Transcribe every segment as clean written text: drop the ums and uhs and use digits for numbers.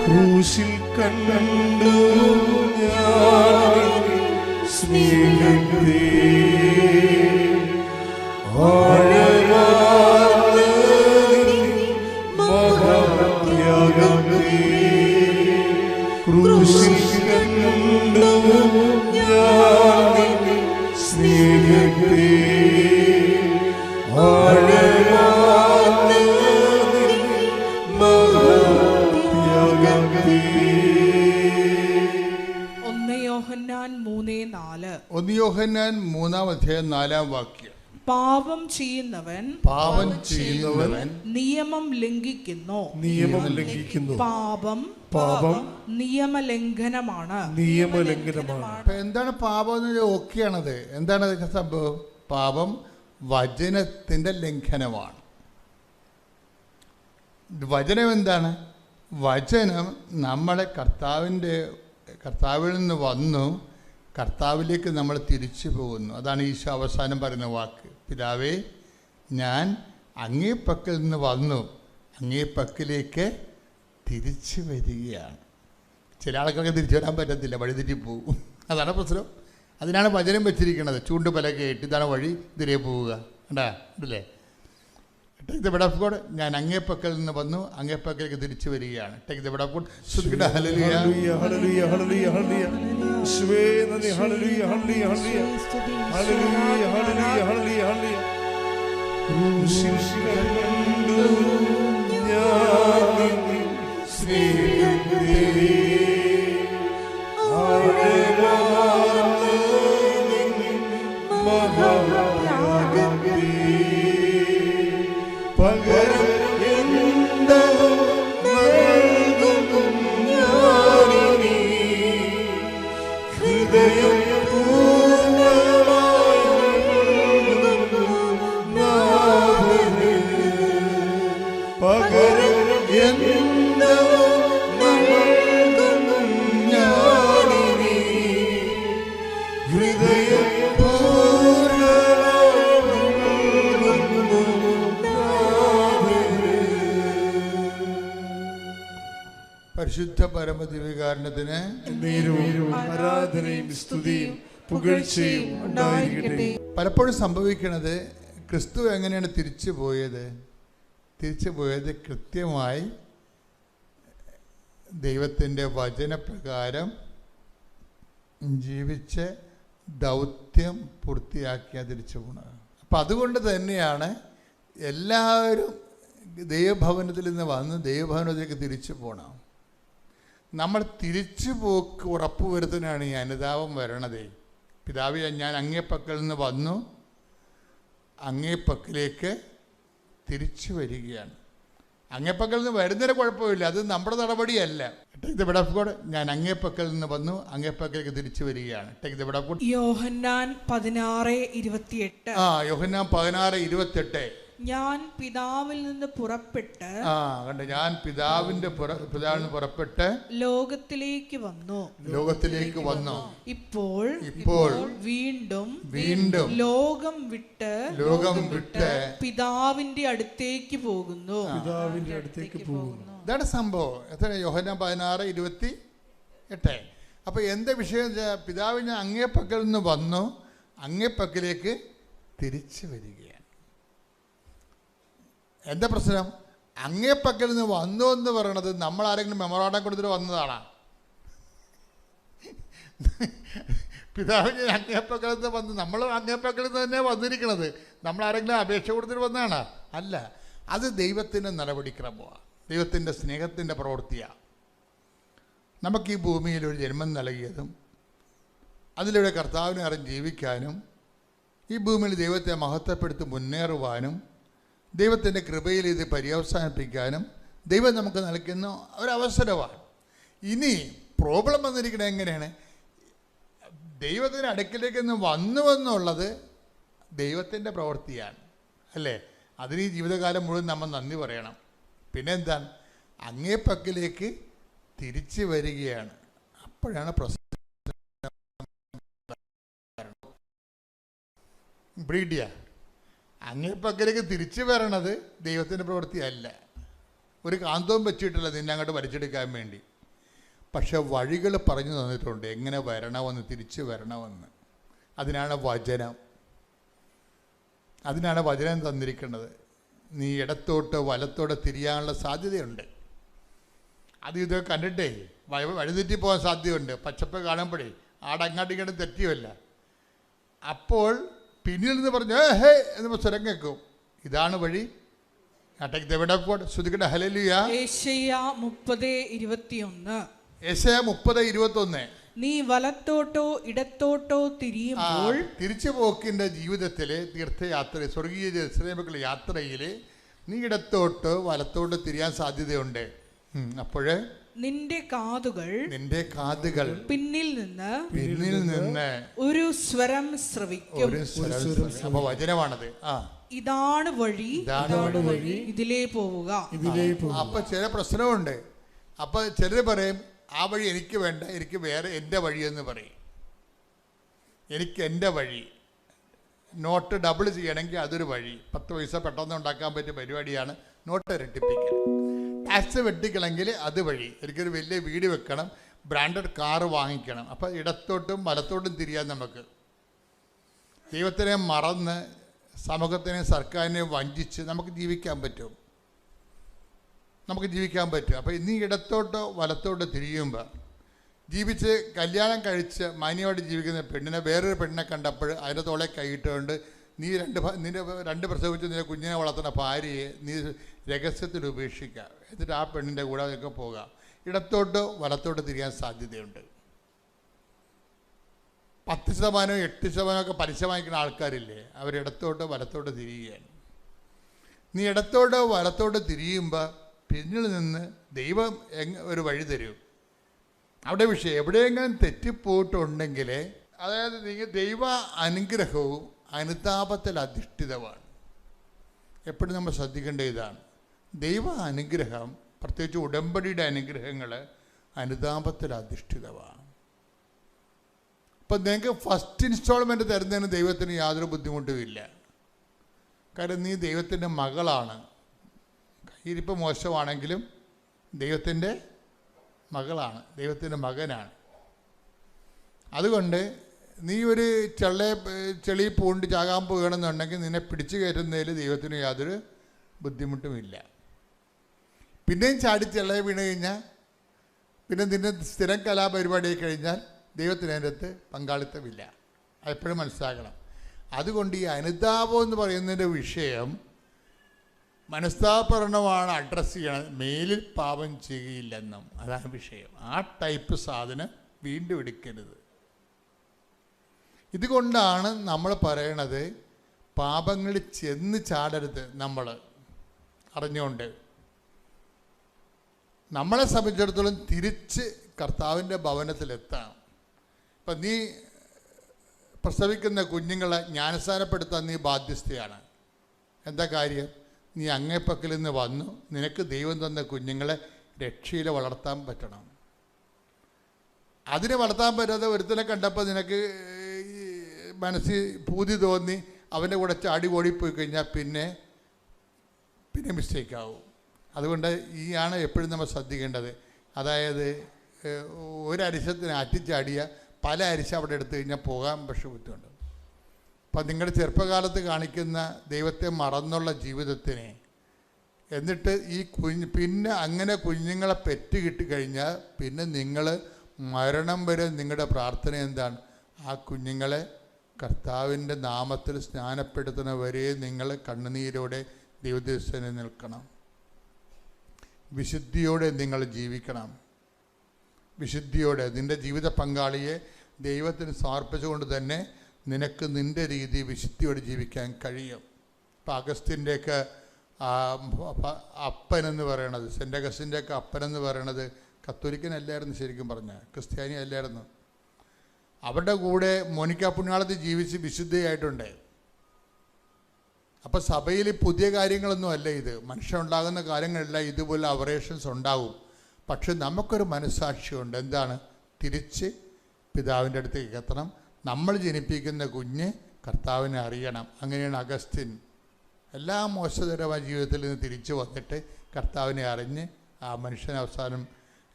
ക്രൂശിൽ കണ്ടു ഞാൻ സ്നേഹത്തെ ക്രൂശിൽ കണ്ടു ഞാൻ സ്നേഹത്തെ യോഹന്നാൻ 3:4 പാപം ചെയ്യുന്നവൻ നിയമം ലംഘിക്കുന്നു. പാപം നിയമലംഘനമാണ്. എന്താണ് പാപം എന്ന് ഓക്കെയാണത്? എന്താണ് അതിന്റെ സംഭവം? പാപം വചനത്തിന്റെ ലംഘനമാണ്. വചനം എന്താണ്? വചനം നമ്മളെ കർത്താവിൽ നിന്ന് വന്നു കർത്താവിലേക്ക് നമ്മൾ തിരിച്ചു പോകുന്നു. അതാണ് ഈശോ അവസാനം പറയുന്ന വാക്ക്. പിതാവേ, ഞാൻ അങ്ങേ പക്കൽ നിന്ന് വന്നു അങ്ങേ പക്കലേക്ക് തിരിച്ചു വരികയാണ്. ചില ആൾക്കാർക്ക് തിരിച്ചു വരാൻ പറ്റത്തില്ല, വഴിതെറ്റി പോകും. അതാണ് പ്രശ്നം. അതിനാണ് വചനം വെച്ചിരിക്കുന്നത്. ചൂണ്ട് പലകയായിട്ട് ഇതാണ് വഴി, ഇതിലേ പോവുക. കണ്ടാ ഇതല്ലേ? Take the bed of God. ഞാൻ അങ്ങേ പക്കൽ നിന്ന് വന്നു അങ്ങേ പക്കലേക്ക് തിരിച്ചു വരികയാണ്. Take the bed of God. Hallelujah hallelujah hallelujah hallelujah യേശുവേ നന്ദി. Hallelujah hallelujah hallelujah hallelujah hallelujah hallelujah hallelujah ക്രൂശിൽ കണ്ടു ഞാൻ സ്നേഹത്തെ പകരം എന്തോ നൽകും ഞാനിനി ഹൃദയം പകരം എന്തോ നൽകും ഞാനിനി ഹൃദയം പരിശുദ്ധ പരമദിവ്യകാരുണ്യത്തിന് ആരാധനയും സ്തുതിയും പുകഴ്ചയും ഉണ്ടായിരിക്കട്ടെ. പലപ്പോഴും സംഭവിക്കുന്നത്, ക്രിസ്തു എങ്ങനെയാണ് തിരിച്ചു പോയത് കൃത്യമായി ദൈവത്തിൻ്റെ വചനപ്രകാരം ജീവിച്ച് ദൗത്യം പൂർത്തിയാക്കിയാൽ തിരിച്ചു പോകുന്നത്. അപ്പം അതുകൊണ്ട് തന്നെയാണ് എല്ലാവരും ദൈവഭവനത്തിൽ നിന്ന് വന്ന് ദൈവഭവനത്തിലേക്ക് തിരിച്ചു പോകണം. നമ്മൾ തിരിച്ചു പോക്ക് ഉറപ്പുവരുത്താനാണ് ഈ അനുതാപം വരണത്. പിതാവേ, ഞാൻ അങ്ങേ പക്കൽ നിന്ന് വന്നു അങ്ങേ പക്കലേക്ക് തിരിച്ചു വരികയാണ്. അങ്ങേ പക്കൽ നിന്ന് വരുന്നതിന് കുഴപ്പമില്ല, അത് നമ്മുടെ നടപടിയല്ല. Take the bed of God. ഞാൻ അങ്ങേ പക്കൽ നിന്ന് വന്നു അങ്ങേ പക്കലേക്ക് തിരിച്ചു വരികയാണ്. Take the bed of God. യോഹന്നാൻ 16:28. യോഹന്നാൻ 16:28. ഞാൻ പിതാവിൽ നിന്ന് പുറപ്പെട്ട് ഞാൻ പിതാവിന്റെ പുറപ്പെട്ട് ലോകത്തിലേക്ക് വന്നു. ഇപ്പോൾ വീണ്ടും ലോകം വിട്ട് പിതാവിന്റെ അടുത്തേക്ക് പോകുന്നു. ഇതാണ് സംഭവം. എത്ര? യോഹന്നാൻ 16:28. അപ്പൊ എന്താ വിഷയം? പിതാവ് ഞാൻ അങ്ങേ പക്കൽ നിന്ന് വന്നു അങ്ങേ പക്കലേക്ക് തിരിച്ചു വരികയാണ്. എന്താ പ്രശ്നം? അങ്ങേ പക്കൽ നിന്ന് വന്നു എന്ന് പറയണത് നമ്മൾ ആരെങ്കിലും മെമ്മോറാണ്ടം കൊടുത്തിട്ട് വന്നതാണോ? പിതാവിന് അങ്ങേ പക്കൽ നിന്ന് വന്ന് നമ്മൾ അങ്ങേ പക്കൽ നിന്ന് തന്നെ വന്നിരിക്കണത്. നമ്മൾ ആരെങ്കിലും അപേക്ഷ കൊടുത്തിട്ട് വന്നതാണോ? അല്ല. അത് ദൈവത്തിൻ്റെ നടപടിക്രമമാണ്, ദൈവത്തിൻ്റെ സ്നേഹത്തിൻ്റെ പ്രവൃത്തിയാണ്. നമുക്ക് ഈ ഭൂമിയിൽ ഒരു ജന്മം നൽകിയതും അതിലൂടെ കർത്താവിനെ അറിഞ്ഞ് ജീവിക്കാനും ഈ ഭൂമിയിൽ ദൈവത്തെ മഹത്വപ്പെടുത്തി മുന്നേറുവാനും ദൈവത്തിൻ്റെ കൃപയിൽ ഇത് പര്യവസാനിപ്പിക്കാനും ദൈവം നമുക്ക് നൽകുന്ന ഒരവസരമാണ്. ഇനി പ്രോബ്ലം വന്നിരിക്കുന്നത് എങ്ങനെയാണ്? ദൈവത്തിൻ്റെ അടുക്കിലേക്ക് വന്നുവെന്നുള്ളത് ദൈവത്തിൻ്റെ പ്രവൃത്തിയാണ്, അല്ലേ? അതിന് ഈ ജീവിതകാലം മുഴുവൻ നമ്മൾ നന്ദി പറയണം. പിന്നെ എന്താണ്? അങ്ങേ പക്കലേക്ക് തിരിച്ചു വരികയാണ്. അപ്പോഴാണ് പ്രശ്നം. ബ്രീഡിയ അങ്ങേ പക്കലേക്ക് തിരിച്ചു വരണത് ദൈവത്തിൻ്റെ പ്രവൃത്തിയല്ല. ഒരു കാന്തവും വെച്ചിട്ടില്ല നിന്നെ അങ്ങോട്ട് വലിച്ചെടുക്കാൻ വേണ്ടി. പക്ഷെ വഴികൾ പറഞ്ഞു തന്നിട്ടുണ്ട്, എങ്ങനെ വരണമെന്ന്, തിരിച്ചു വരണമെന്ന്. അതിനാണ് വചനം. അതിനാണ് വചനം തന്നിരിക്കുന്നത്. നീ ഇടത്തോട്ട് വലത്തോട്ട് തിരിയാനുള്ള സാധ്യതയുണ്ട്. അത് ഇതൊക്കെ കണ്ടിട്ടേ വഴിതെറ്റി പോകാൻ സാധ്യതയുണ്ട്. പച്ചപ്പ് കാണുമ്പോഴേ ആടങ്ങാട്ടും ഇങ്ങോട്ടും തെറ്റിയല്ല. അപ്പോൾ പിന്നിൽ നിന്ന് പറഞ്ഞു ഹേ എന്ന് സ്വരം കേൾക്കും, ഇതാണ് വഴി. ശ്രുതിക്കട്ടെ ഹല്ലേലൂയ. യെശയ്യാ 30:21. യെശയ്യാ 30:21. നീ വലത്തോട്ടോ ഇടത്തോട്ടോ തിരിയുമ്പോൾ, തിരിച്ചു പോക്കിൻ്റെ ജീവിതത്തിൽ, തീർത്ഥയാത്ര, സ്വർഗീയ ജെറുസലേമിലേക്കുള്ള യാത്രയിൽ നീ ഇടത്തോട്ട് വലത്തോട്ട് തിരിയാൻ സാധ്യതയുണ്ട്. അപ്പോഴേ നിന്റെ കാതുകൾ പിന്നിൽ നിന്ന് ഒരു സ്വരം ശ്രവിക്കും. അപ്പൊ വചനമാണത്. ഇതാണ് വഴി, ഇതിലേ പോവുക. അപ്പൊ ചില പ്രശ്നമുണ്ട്. അപ്പൊ ചിലർ പറയും ആ വഴി എനിക്ക് വേണ്ട, എനിക്ക് വേറെ എൻ്റെ വഴിയെന്ന് പറയും. എനിക്ക് എൻ്റെ വഴി. നോട്ട് ഡബിൾ ചെയ്യണമെങ്കിൽ അതൊരു വഴി. 10 പൈസ പെട്ടെന്ന് ഉണ്ടാക്കാൻ പറ്റിയ പരിപാടിയാണ് നോട്ട് ഇരട്ടിപ്പിക്കൽ. ടാക്സ് വെട്ടിക്കണമെങ്കിൽ അത് വഴി. എനിക്കൊരു വലിയ വീട് വെക്കണം, ബ്രാൻഡഡ് കാറ് വാങ്ങിക്കണം. അപ്പം ഇടത്തോട്ടും വലത്തോട്ടും തിരിയാൻ നമുക്ക്. ദൈവത്തിനെ മറന്ന് സമൂഹത്തിനെയും സർക്കാരിനെയും വഞ്ചിച്ച് നമുക്ക് ജീവിക്കാൻ പറ്റും. അപ്പം ഇനി ഇടത്തോട്ടോ വലത്തോട്ടോ തിരിയുമ്പോൾ ജീവിച്ച് കല്യാണം കഴിച്ച് മാന്യമായിട്ട് ജീവിക്കുന്ന പെണ്ണിനെ വേറൊരു പെണ്ണിനെ കണ്ടപ്പോൾ അതിൻ്റെ തോളെ കൈയിട്ടുകൊണ്ട് നിന്റെ രണ്ട് പ്രസവിച്ച് നിന്റെ കുഞ്ഞിനെ വളർത്തുന്ന ഭാര്യയെ നീ രഹസ്യത്തിൽ ഉപേക്ഷിക്കുക. എന്നിട്ട് ആ പെണ്ണിൻ്റെ കൂടെ ഒക്കെ പോകുക. ഇടത്തോട്ടോ വലത്തോട്ട് തിരിയാൻ സാധ്യതയുണ്ട്. 10%, 8% ഒക്കെ പലിശ വാങ്ങിക്കുന്ന ആൾക്കാരില്ലേ, അവരിടത്തോട്ടോ വലത്തോട്ട് തിരിയുകയാണ്. നീ ഇടത്തോട്ടോ വലത്തോട്ട് തിരിയുമ്പോൾ പിന്നിൽ നിന്ന് ദൈവം ഒരു വഴി തരും. അവിടെ വിഷയം എവിടെയെങ്കിലും തെറ്റിപ്പോയിട്ടുണ്ടെങ്കിൽ, അതായത് ദൈവ അനുഗ്രഹവും അനുതാപത്തിൽ അധിഷ്ഠിതമാണ്. എപ്പോഴും നമ്മൾ ശ്രദ്ധിക്കേണ്ട ഇതാണ്. ദൈവ അനുഗ്രഹം, പ്രത്യേകിച്ച് ഉടമ്പടിയുടെ അനുഗ്രഹങ്ങൾ അനുതാപത്തിൽ അധിഷ്ഠിതമാണ്. അപ്പം നിങ്ങൾക്ക് ഫസ്റ്റ് ഇൻസ്റ്റാൾമെൻറ്റ് തരുന്നതിന് ദൈവത്തിന് യാതൊരു ബുദ്ധിമുട്ടുമില്ല. കാരണം നീ ദൈവത്തിൻ്റെ മകളാണ്. കയ്യിരിപ്പ് മോശമാണെങ്കിലും ദൈവത്തിൻ്റെ മകളാണ്, ദൈവത്തിൻ്റെ മകനാണ്. അതുകൊണ്ട് നീ ഒരു ചെളി പൂണ്ട് ചാകാൻ പോകണമെന്നുണ്ടെങ്കിൽ നിന്നെ പിടിച്ചു കയറ്റുന്നതിൽ ദൈവത്തിന് യാതൊരു ബുദ്ധിമുട്ടുമില്ല. പിന്നെയും ചാടി ചെള്ളയെ വീണ് കഴിഞ്ഞാൽ പിന്നെ നിന്നെ സ്ഥിരം കലാപരിപാടി കഴിഞ്ഞാൽ ദൈവത്തിന് അതിൻ്റെ അടുത്ത് പങ്കാളിത്തമില്ല. അതെപ്പോഴും മനസ്സിലാക്കണം. അതുകൊണ്ട് ഈ അനുതാപം എന്ന് പറയുന്നതിൻ്റെ വിഷയം മനസ്താപരണമാണ് അഡ്രസ്സ് ചെയ്യണത്. മേലിൽ പാപം ചെയ്യുകയില്ലെന്നും അതാണ് വിഷയം. ആ ടൈപ്പ് സാധനം വീണ്ടും എടുക്കരുത്. ഇതുകൊണ്ടാണ് നമ്മൾ പറയണത് പാപങ്ങളിൽ ചെന്ന് ചാടരുത്. നമ്മൾ അറിഞ്ഞുകൊണ്ട് നമ്മളെ സംബന്ധിച്ചിടത്തോളം തിരിച്ച് കർത്താവിൻ്റെ ഭവനത്തിലെത്താം. ഇപ്പം നീ പ്രസവിക്കുന്ന കുഞ്ഞുങ്ങളെ ജ്ഞാനസ്നാനപ്പെടുത്താൻ നീ ബാധ്യസ്ഥയാണ്. എന്താ കാര്യം? നീ അങ്ങേപ്പക്കൽ നിന്ന് വന്നു, നിനക്ക് ദൈവം തന്ന കുഞ്ഞുങ്ങളെ രക്ഷയിൽ വളർത്താൻ പറ്റണം. അതിനെ വളർത്താൻ പറ്റാതെ ഒരുത്തനെ കണ്ടപ്പോൾ നിനക്ക് മനസ്സിൽ പൂതി തോന്നി അവൻ്റെ കൂടെ ചാടി ഓടിപ്പോയി കഴിഞ്ഞാൽ പിന്നെ മിസ്റ്റേക്കാവും. അതുകൊണ്ട് ആണ് എപ്പോഴും നമ്മൾ ശ്രദ്ധിക്കേണ്ടത്. അതായത് ഒരു അരിശത്തിന് അറ്റിച്ചാടിയ പല അരിശ അവിടെ എടുത്തു കഴിഞ്ഞാൽ പോകാൻ പക്ഷെ ബുദ്ധിമുണ്ട്. അപ്പം നിങ്ങളുടെ ചെറുപ്പകാലത്ത് കാണിക്കുന്ന ദൈവത്തെ മറന്നുള്ള ജീവിതത്തിനെ എന്നിട്ട് പിന്നെ അങ്ങനെ കുഞ്ഞുങ്ങളെ പെറ്റ് കിട്ടിക്കഴിഞ്ഞാൽ പിന്നെ നിങ്ങൾ മരണം വരെ നിങ്ങളുടെ പ്രാർത്ഥന എന്താണ്? ആ കുഞ്ഞുങ്ങളെ കർത്താവിൻ്റെ നാമത്തിൽ സ്നാനപ്പെടുത്തുന്നവരെ നിങ്ങൾ കണ്ണുനീരോടെ ദൈവദർശനം നിൽക്കണം. വിശുദ്ധിയോടെ നിങ്ങൾ ജീവിക്കണം. വിശുദ്ധിയോടെ നിൻ്റെ ജീവിത പങ്കാളിയെ ദൈവത്തിന് സമർപ്പിച്ചുകൊണ്ട് തന്നെ നിനക്ക് നിൻ്റെ രീതി വിശുദ്ധിയോടെ ജീവിക്കാൻ കഴിയും. ഇപ്പം അഗസ്റ്റിൻ്റെയൊക്കെ അപ്പനെന്ന് പറയണത്, സെൻ്റ് അഗസ്റ്റിൻ്റെയൊക്കെ അപ്പനെന്ന് പറയണത് കത്തോലിക്കനല്ലായിരുന്നു, ശരിക്കും പറഞ്ഞാൽ ക്രിസ്ത്യാനി അല്ലായിരുന്നു. അവരുടെ കൂടെ മോനിക്ക പുണ്യാളത്തിൽ ജീവിച്ച് വിശുദ്ധയായിട്ടുണ്ട്. അപ്പം സഭയിൽ പുതിയ കാര്യങ്ങളൊന്നും അല്ല ഇത്. മനുഷ്യനുണ്ടാകുന്ന കാര്യങ്ങളെല്ലാം ഇതുപോലെ അവറേഷൻസ് ഉണ്ടാവും. പക്ഷെ നമുക്കൊരു മനസ്സാക്ഷിയുണ്ട്. എന്താണ്? തിരിച്ച് പിതാവിൻ്റെ അടുത്തേക്ക് എത്തണം. നമ്മൾ ജനിപ്പിക്കുന്ന കുഞ്ഞ് കർത്താവിനെ അറിയണം. അങ്ങനെയാണ് അഗസ്റ്റിൻ എല്ലാ മോശകരമായ ജീവിതത്തിൽ നിന്ന് തിരിച്ചു വന്നിട്ട് കർത്താവിനെ അറിഞ്ഞ് ആ മനുഷ്യൻ അവസാനം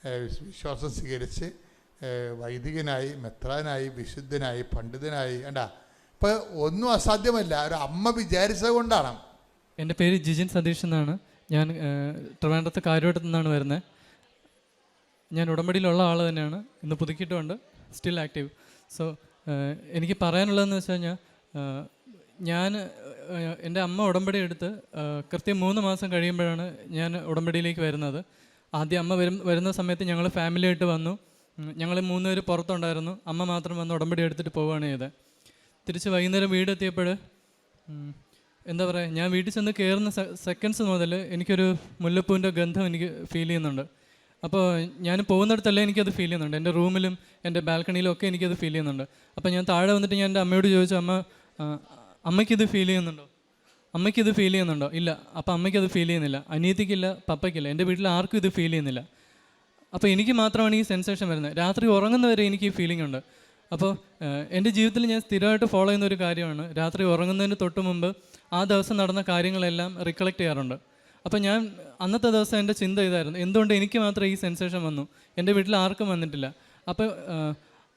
വിശ്വാസം സ്വീകരിച്ച് വൈദികനായി, മെത്രാനായി, വിശുദ്ധനായി, പണ്ഡിതനായി. കണ്ടാ, ഇപ്പം ഒന്നും അസാധ്യമല്ല, ഒരു അമ്മ വിചാരിച്ചത് കൊണ്ടാണ്. എൻ്റെ പേര് ജിജിൻ സതീഷ് എന്നാണ്. ഞാൻ ട്രിവാൻഡ്രത്ത് കാര്യവട്ടത്തു നിന്നാണ് വരുന്നത്. ഞാൻ ഉടമ്പടിയിലുള്ള ആൾ തന്നെയാണ്. ഇന്ന് പുതുക്കിയിട്ടുമുണ്ട്, സ്റ്റിൽ ആക്റ്റീവ്. സോ എനിക്ക് പറയാനുള്ളതെന്ന് വെച്ച് കഴിഞ്ഞാൽ, ഞാൻ എൻ്റെ അമ്മ ഉടമ്പടി എടുത്ത് കൃത്യം 3 മാസം കഴിയുമ്പോഴാണ് ഞാൻ ഉടമ്പടിയിലേക്ക് വരുന്നത്. ആദ്യം അമ്മ വരുന്ന സമയത്ത് ഞങ്ങൾ ഫാമിലിയായിട്ട് വന്നു. ഞങ്ങൾ 3 പേര് പുറത്തുണ്ടായിരുന്നു. അമ്മ മാത്രം വന്ന് ഉടമ്പടി എടുത്തിട്ട് പോവുകയാണ് ചെയ്തത്. തിരിച്ച് വൈകുന്നേരം വീടെത്തിയപ്പോൾ എന്താ പറയുക, ഞാൻ വീട്ടിൽ ചെന്ന് കയറുന്ന സെക്കൻഡ്സ് മുതൽ എനിക്കൊരു മുല്ലപ്പൂവിൻ്റെ ഗന്ധം എനിക്ക് ഫീൽ ചെയ്യുന്നുണ്ട്. അപ്പോൾ ഞാൻ പോകുന്നിടത്തല്ല എനിക്കത് ഫീൽ ചെയ്യുന്നുണ്ട്. എൻ്റെ റൂമിലും എൻ്റെ ബാൽക്കണിയിലും ഒക്കെ എനിക്കത് ഫീൽ ചെയ്യുന്നുണ്ട്. അപ്പോൾ ഞാൻ താഴെ വന്നിട്ട് ഞാൻ എൻ്റെ അമ്മയോട് ചോദിച്ചു, അമ്മയ്ക്കിത് ഫീൽ ചെയ്യുന്നുണ്ടോ? അമ്മയ്ക്കിത് ഫീൽ ചെയ്യുന്നുണ്ടോ? ഇല്ല. അപ്പോൾ അമ്മയ്ക്കത് ഫീൽ ചെയ്യുന്നില്ല, അനിയത്തിക്കില്ല, പപ്പയ്ക്കില്ല, എൻ്റെ വീട്ടിൽ ആർക്കും ഇത് ഫീൽ ചെയ്യുന്നില്ല. അപ്പോൾ എനിക്ക് മാത്രമാണ് ഈ സെൻസേഷൻ വരുന്നത്. രാത്രി ഉറങ്ങുന്നവരെ എനിക്ക് ഈ ഫീലിംഗ് ഉണ്ട്. അപ്പോൾ എൻ്റെ ജീവിതത്തിൽ ഞാൻ സ്ഥിരമായിട്ട് ഫോളോ ചെയ്യുന്ന ഒരു കാര്യമാണ്, രാത്രി ഉറങ്ങുന്നതിന് തൊട്ട് മുമ്പ് ആ ദിവസം നടന്ന കാര്യങ്ങളെല്ലാം റിക്കളക്ട് ചെയ്യാറുണ്ട്. അപ്പോൾ ഞാൻ അന്നത്തെ ദിവസം എൻ്റെ ചിന്ത ഇതായിരുന്നു, എന്തുകൊണ്ട് എനിക്ക് മാത്രം ഈ സെൻസേഷൻ വന്നു, എൻ്റെ വീട്ടിൽ ആർക്കും വന്നിട്ടില്ല. അപ്പോൾ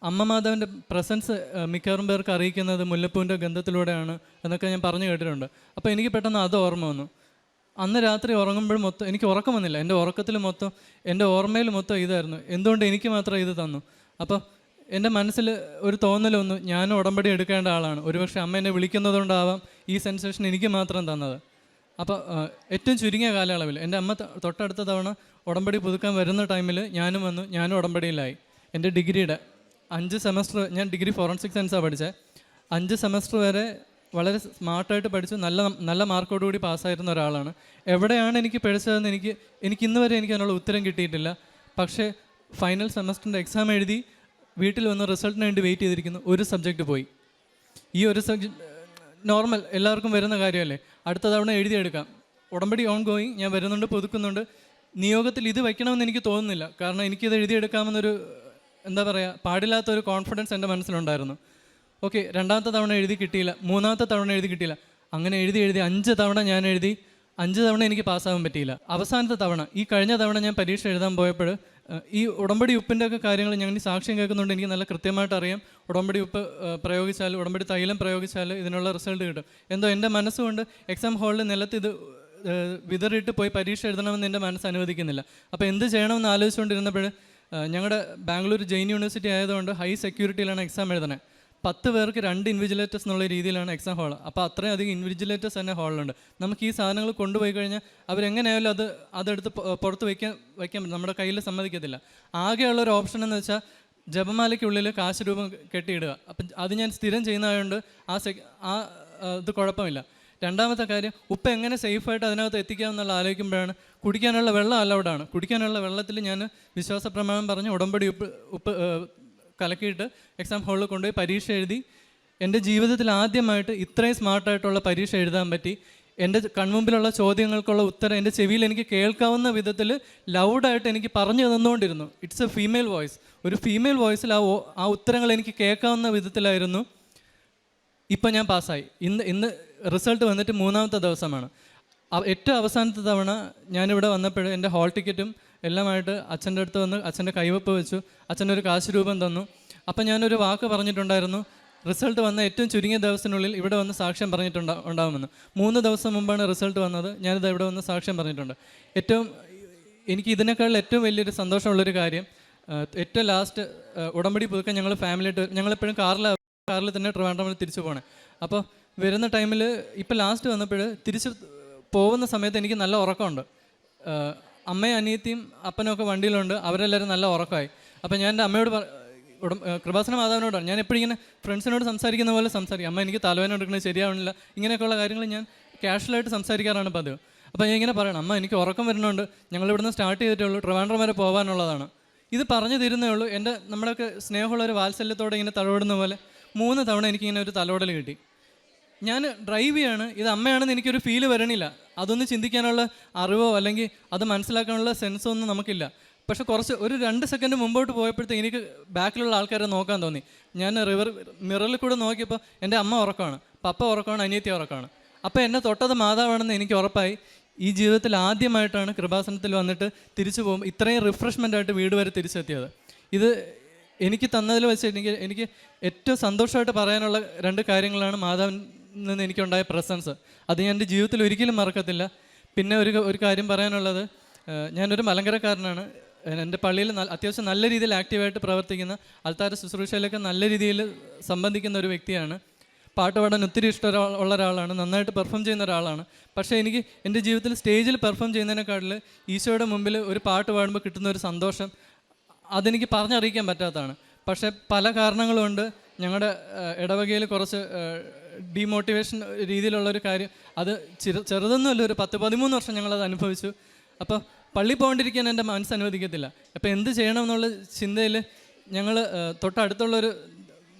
അമ്മ മാതാവിൻ്റെ പ്രസൻസ് മിക്കവാറും പേർക്ക് അറിയിക്കുന്നത് മുല്ലപ്പൂവിൻ്റെ ഗന്ധത്തിലൂടെയാണ് എന്നൊക്കെ ഞാൻ പറഞ്ഞു കേട്ടിട്ടുണ്ട്. അപ്പോൾ എനിക്ക് പെട്ടെന്ന് അത് ഓർമ്മ വന്നു. അന്ന് രാത്രി ഉറങ്ങുമ്പോൾ മൊത്തം എനിക്ക് ഉറക്കം വന്നില്ല. എൻ്റെ ഉറക്കത്തിൽ മൊത്തം, എൻ്റെ ഓർമ്മയിൽ മൊത്തം ഇതായിരുന്നു, എന്തുകൊണ്ട് എനിക്ക് മാത്രം ഇത് തന്നു. അപ്പോൾ എൻ്റെ മനസ്സിൽ ഒരു തോന്നലൊന്നു, ഞാനും ഉടമ്പടി എടുക്കേണ്ട ആളാണ്, ഒരുപക്ഷെ അമ്മ എന്നെ വിളിക്കുന്നതുകൊണ്ടാവാം ഈ സെൻസേഷൻ എനിക്ക് മാത്രം തന്നത്. അപ്പോൾ ഏറ്റവും ചുരുങ്ങിയ കാലയളവിൽ എൻ്റെ അമ്മ തൊട്ടടുത്ത തവണ ഉടമ്പടി പുതുക്കാൻ വരുന്ന ടൈമിൽ ഞാനും വന്നു, ഞാനും ഉടമ്പടിയിലായി. എൻ്റെ ഡിഗ്രിയുടെ 5 സെമസ്റ്റർ, ഞാൻ ഡിഗ്രി ഫോറൻസിക് സയൻസാണ് പഠിച്ചത്. 5 സെമസ്റ്റർ വരെ വളരെ സ്മാർട്ടായിട്ട് പഠിച്ചു, നല്ല മാർക്കോടുകൂടി പാസ്സായിരുന്ന ഒരാളാണ്. എവിടെയാണ് എനിക്ക് പഠിച്ചതെന്ന് എനിക്ക് ഇന്ന് വരെ എനിക്ക് അതിനുള്ള ഉത്തരം കിട്ടിയിട്ടില്ല. പക്ഷേ ഫൈനൽ സെമസ്റ്ററിൻ്റെ എക്സാം എഴുതി വീട്ടിൽ വന്ന് റിസൾട്ടിന് വേണ്ടി വെയിറ്റ് ചെയ്തിരിക്കുന്നു. ഒരു സബ്ജക്റ്റ് പോയി. ഈ ഒരു സബ്ജക്റ്റ് നോർമൽ എല്ലാവർക്കും വരുന്ന കാര്യമല്ലേ, അടുത്ത തവണ എഴുതിയെടുക്കാം. ഉടമ്പടി ഓൺ ഗോയിങ്, ഞാൻ വരുന്നുണ്ട്, പുതുക്കുന്നുണ്ട്. നിയോഗത്തിൽ ഇത് വയ്ക്കണമെന്ന് എനിക്ക് തോന്നുന്നില്ല, കാരണം എനിക്കിത് എഴുതിയെടുക്കാമെന്നൊരു എന്താ പറയുക, പാടില്ലാത്തൊരു കോൺഫിഡൻസ് എൻ്റെ മനസ്സിലുണ്ടായിരുന്നു. ഓക്കെ, 2ാമത്തെ തവണ എഴുതി കിട്ടിയില്ല, 3ാമത്തെ തവണ എഴുതി കിട്ടിയില്ല. അങ്ങനെ എഴുതി 5 തവണ ഞാൻ എഴുതി, 5 തവണ എനിക്ക് പാസ്സാകാൻ പറ്റിയില്ല. അവസാനത്തെ തവണ, ഈ കഴിഞ്ഞ തവണ ഞാൻ പരീക്ഷ എഴുതാൻ പോയപ്പോൾ ഈ ഉടമ്പടി ഉപ്പിൻ്റെ ഒക്കെ കാര്യങ്ങൾ ഞങ്ങൾ ഈ സാക്ഷ്യം കേൾക്കുന്നുണ്ട്, എനിക്ക് നല്ല കൃത്യമായിട്ട് അറിയാം ഉടമ്പടി ഉപ്പ് പ്രയോഗിച്ചാൽ, ഉടമ്പടി തൈലം പ്രയോഗിച്ചാൽ ഇതിനുള്ള റിസൾട്ട് കിട്ടും. എന്തോ എൻ്റെ മനസ്സുകൊണ്ട് എക്സാം ഹാളിൽ നിലത്ത് ഇത് വിതറിയിട്ട് പോയി പരീക്ഷ എഴുതണമെന്ന് എൻ്റെ മനസ്സ് അനുവദിക്കുന്നില്ല. അപ്പോൾ എന്ത് ചെയ്യണമെന്ന് ആലോചിച്ചുകൊണ്ടിരുന്നപ്പോൾ ഞങ്ങളുടെ ബാംഗ്ലൂർ ജെയിൻ യൂണിവേഴ്സിറ്റി ആയതുകൊണ്ട് ഹൈ സെക്യൂരിറ്റിയിലാണ് എക്സാം എഴുതണേ. 10 പേർക്ക് 2 ഇൻവിജിലേറ്റേഴ്സ് എന്നുള്ള രീതിയിലാണ് എക്സാം ഹാൾ. അപ്പോൾ അത്രയും അധികം ഇൻവിജിലേറ്റേഴ്സ് തന്നെ ഹാളിലുണ്ട്. നമുക്ക് ഈ സാധനങ്ങൾ കൊണ്ടുപോയി കഴിഞ്ഞാൽ അവരെങ്ങനെയായാലും അതെടുത്ത് പുറത്ത് വയ്ക്കാൻ നമ്മുടെ കയ്യിൽ സമ്മതിക്കത്തില്ല. ആകെയുള്ളൊരു ഓപ്ഷൻ എന്ന് വെച്ചാൽ ജപമാലയ്ക്കുള്ളിൽ കാശ് രൂപം കെട്ടിയിടുക. അപ്പം അത് ഞാൻ സ്ഥിരം ചെയ്യുന്നതുകൊണ്ട് ഇത് കുഴപ്പമില്ല. 2ാമത്തെ കാര്യം, ഉപ്പ് എങ്ങനെ സേഫായിട്ട് അതിനകത്ത് എത്തിക്കാമെന്നുള്ള ആലോചിക്കുമ്പോഴാണ് കുടിക്കാനുള്ള വെള്ളം അലൗഡാണ്. കുടിക്കാനുള്ള വെള്ളത്തിൽ ഞാൻ വിശ്വാസ പ്രമാണം പറഞ്ഞ് ഉടമ്പടി ഉപ്പ് കലക്കിയിട്ട് എക്സാം ഹാളിൽ കൊണ്ടുപോയി പരീക്ഷ എഴുതി. എൻ്റെ ജീവിതത്തിൽ ആദ്യമായിട്ട് ഇത്രയും സ്മാർട്ടായിട്ടുള്ള പരീക്ഷ എഴുതാൻ പറ്റി. എൻ്റെ കൺമുമ്പിലുള്ള ചോദ്യങ്ങൾക്കുള്ള ഉത്തരം എൻ്റെ ചെവിയിൽ എനിക്ക് കേൾക്കാവുന്ന വിധത്തിൽ ലൗഡായിട്ട് എനിക്ക് പറഞ്ഞു തന്നുകൊണ്ടിരുന്നു. It's a female voice. ഒരു ഫീമെയിൽ വോയിസിൽ ആ ഉത്തരങ്ങൾ എനിക്ക് കേൾക്കാവുന്ന വിധത്തിലായിരുന്നു. ഇപ്പം ഞാൻ പാസ്സായി. ഇന്ന് റിസൾട്ട് വന്നിട്ട് 3ാമത്തെ ദിവസമാണ്. ഏറ്റവും അവസാനത്തെ തവണ ഞാനിവിടെ വന്നപ്പോൾ എൻ്റെ ഹാൾ ടിക്കറ്റും എല്ലാമായിട്ട് അച്ഛൻ്റെ അടുത്ത് വന്ന് അച്ഛൻ്റെ കൈവപ്പ് വെച്ചു. അച്ഛൻ്റെ ഒരു കാശ് രൂപം തന്നു. അപ്പം ഞാനൊരു വാക്ക് പറഞ്ഞിട്ടുണ്ടായിരുന്നു, റിസൾട്ട് വന്ന ഏറ്റവും ചുരുങ്ങിയ ദിവസത്തിനുള്ളിൽ ഇവിടെ വന്ന് സാക്ഷ്യം ഉണ്ടാകുമെന്ന്. 3 ദിവസം മുമ്പാണ് റിസൾട്ട് വന്നത്. ഞാനിത് ഇവിടെ വന്ന് സാക്ഷ്യം പറഞ്ഞിട്ടുണ്ട്. എനിക്ക് ഇതിനേക്കാൾ ഏറ്റവും വലിയൊരു സന്തോഷമുള്ളൊരു കാര്യം, ഏറ്റവും ലാസ്റ്റ് ഉടമ്പടി പുതുക്കാൻ ഞങ്ങൾ ഫാമിലിയായിട്ട്, ഞങ്ങളെപ്പോഴും കാറിൽ തന്നെ ട്രിവാൻഡ്രം തിരിച്ചു പോകണേ. അപ്പോൾ വരുന്ന ടൈമിൽ ഇപ്പം ലാസ്റ്റ് വന്നപ്പോൾ തിരിച്ച് പോകുന്ന സമയത്ത് എനിക്ക് നല്ല ഉറക്കമുണ്ട്. അമ്മയും അനിയത്തിയും അപ്പനും ഒക്കെ വണ്ടിയിലുണ്ട്, അവരെല്ലാവരും നല്ല ഉറക്കമായി. അപ്പോൾ ഞാൻ എൻ്റെ അമ്മയോട് കൃപാസന മാതാവിനോടാണ് ഞാൻ എപ്പോഴും ഇങ്ങനെ ഫ്രണ്ട്സിനോട് സംസാരിക്കുന്ന പോലെ സംസാരിക്കും. അമ്മ എനിക്ക് തലവേദന എടുക്കുന്നത് ശരിയാവണില്ല, ഇങ്ങനെയൊക്കെയുള്ള കാര്യങ്ങൾ ഞാൻ ക്യാഷ്വലായിട്ട് സംസാരിക്കാറാണ് പതിവ്. അപ്പോൾ ഞാൻ ഇങ്ങനെ പറയണം, അമ്മ എനിക്ക് ഉറക്കം വരുന്നുണ്ട്, ഞങ്ങളിവിടുന്ന് സ്റ്റാർട്ട് ചെയ്തിട്ടേ ഉള്ളൂ, ട്രിവാൻഡ്രം വരെ പോകാനുള്ളതാണ്. ഇത് പറഞ്ഞു തരുന്നേ ഉള്ളൂ. നമ്മുടെയൊക്കെ സ്നേഹമുള്ളൊരു വാത്സല്യത്തോടെ ഇങ്ങനെ തലോടുന്ന പോലെ 3 തവണ എനിക്കിങ്ങനെ ഒരു തലോടൽ കിട്ടി. ഞാൻ ഡ്രൈവ് ചെയ്യാണ്, ഇത് അമ്മയാണെന്ന് എനിക്കൊരു ഫീല് വരണില്ല. അതൊന്നും ചിന്തിക്കാനുള്ള അറിവോ അല്ലെങ്കിൽ അത് മനസ്സിലാക്കാനുള്ള സെൻസോ ഒന്നും നമുക്കില്ല. പക്ഷെ ഒരു 2 സെക്കൻഡ് മുമ്പോട്ട് പോയപ്പോഴത്തേക്ക് എനിക്ക് ബാക്കിലുള്ള ആൾക്കാരെ നോക്കാൻ തോന്നി. ഞാൻ മിററിൽ കൂടെ നോക്കിയപ്പോൾ എൻ്റെ അമ്മ ഉറക്കമാണ്, പപ്പ ഉറക്കമാണ്, അനിയത്തി ഉറക്കമാണ്. അപ്പോൾ എന്നെ തൊട്ടത് മാതാവാണെന്ന് എനിക്ക് ഉറപ്പായി. ഈ ജീവിതത്തിൽ ആദ്യമായിട്ടാണ് കൃപാസനത്തിൽ വന്നിട്ട് തിരിച്ചു പോകുമ്പോൾ ഇത്രയും റിഫ്രഷ്മെൻ്റ് ആയിട്ട് വീട് വരെ തിരിച്ചെത്തിയത്. ഇത് എനിക്ക് തന്നതിൽ വെച്ച് എനിക്ക് ഏറ്റവും സന്തോഷമായിട്ട് പറയാനുള്ള 2 കാര്യങ്ങളാണ് മാതാവിൽ നിന്ന് എനിക്കുണ്ടായ പ്രസൻസ്. അത് ഞാൻ എൻ്റെ ജീവിതത്തിൽ ഒരിക്കലും മറക്കത്തില്ല. പിന്നെ ഒരു കാര്യം പറയാനുള്ളത്, ഞാനൊരു മലങ്കരക്കാരനാണ്. എൻ്റെ പള്ളിയിൽ അത്യാവശ്യം നല്ല രീതിയിൽ ആക്റ്റീവായിട്ട് പ്രവർത്തിക്കുന്ന, അൾത്താര ശുശ്രൂഷയിലൊക്കെ നല്ല രീതിയിൽ സംബന്ധിക്കുന്ന ഒരു വ്യക്തിയാണ്. പാട്ട് പാടാൻ ഒത്തിരി ഇഷ്ടമുള്ള ഒരാളാണ്, നന്നായിട്ട് പെർഫോം ചെയ്യുന്ന ഒരാളാണ്. പക്ഷേ എനിക്ക് എൻ്റെ ജീവിതത്തിൽ സ്റ്റേജിൽ പെർഫോം ചെയ്യുന്നതിനെക്കാട്ടിൽ ഈശോയുടെ മുമ്പിൽ ഒരു പാട്ട് പാടുമ്പോൾ കിട്ടുന്ന ഒരു സന്തോഷം അതെനിക്ക് പറഞ്ഞറിയിക്കാൻ പറ്റാത്തതാണ്. പക്ഷേ പല കാരണങ്ങളുണ്ട്. ഞങ്ങളുടെ ഇടവകയിൽ കുറച്ച് ഡീമോട്ടിവേഷൻ രീതിയിലുള്ളൊരു കാര്യം, അത് ചെറുതൊന്നുമല്ല, ഒരു 10-13 വർഷം ഞങ്ങളത് അനുഭവിച്ചു. അപ്പോൾ പള്ളി പോകേണ്ടിരിക്കാൻ എൻ്റെ മനസ്സ് അനുവദിക്കത്തില്ല. അപ്പോൾ എന്ത് ചെയ്യണം എന്നുള്ള ചിന്തയിൽ ഞങ്ങൾ തൊട്ടടുത്തുള്ളൊരു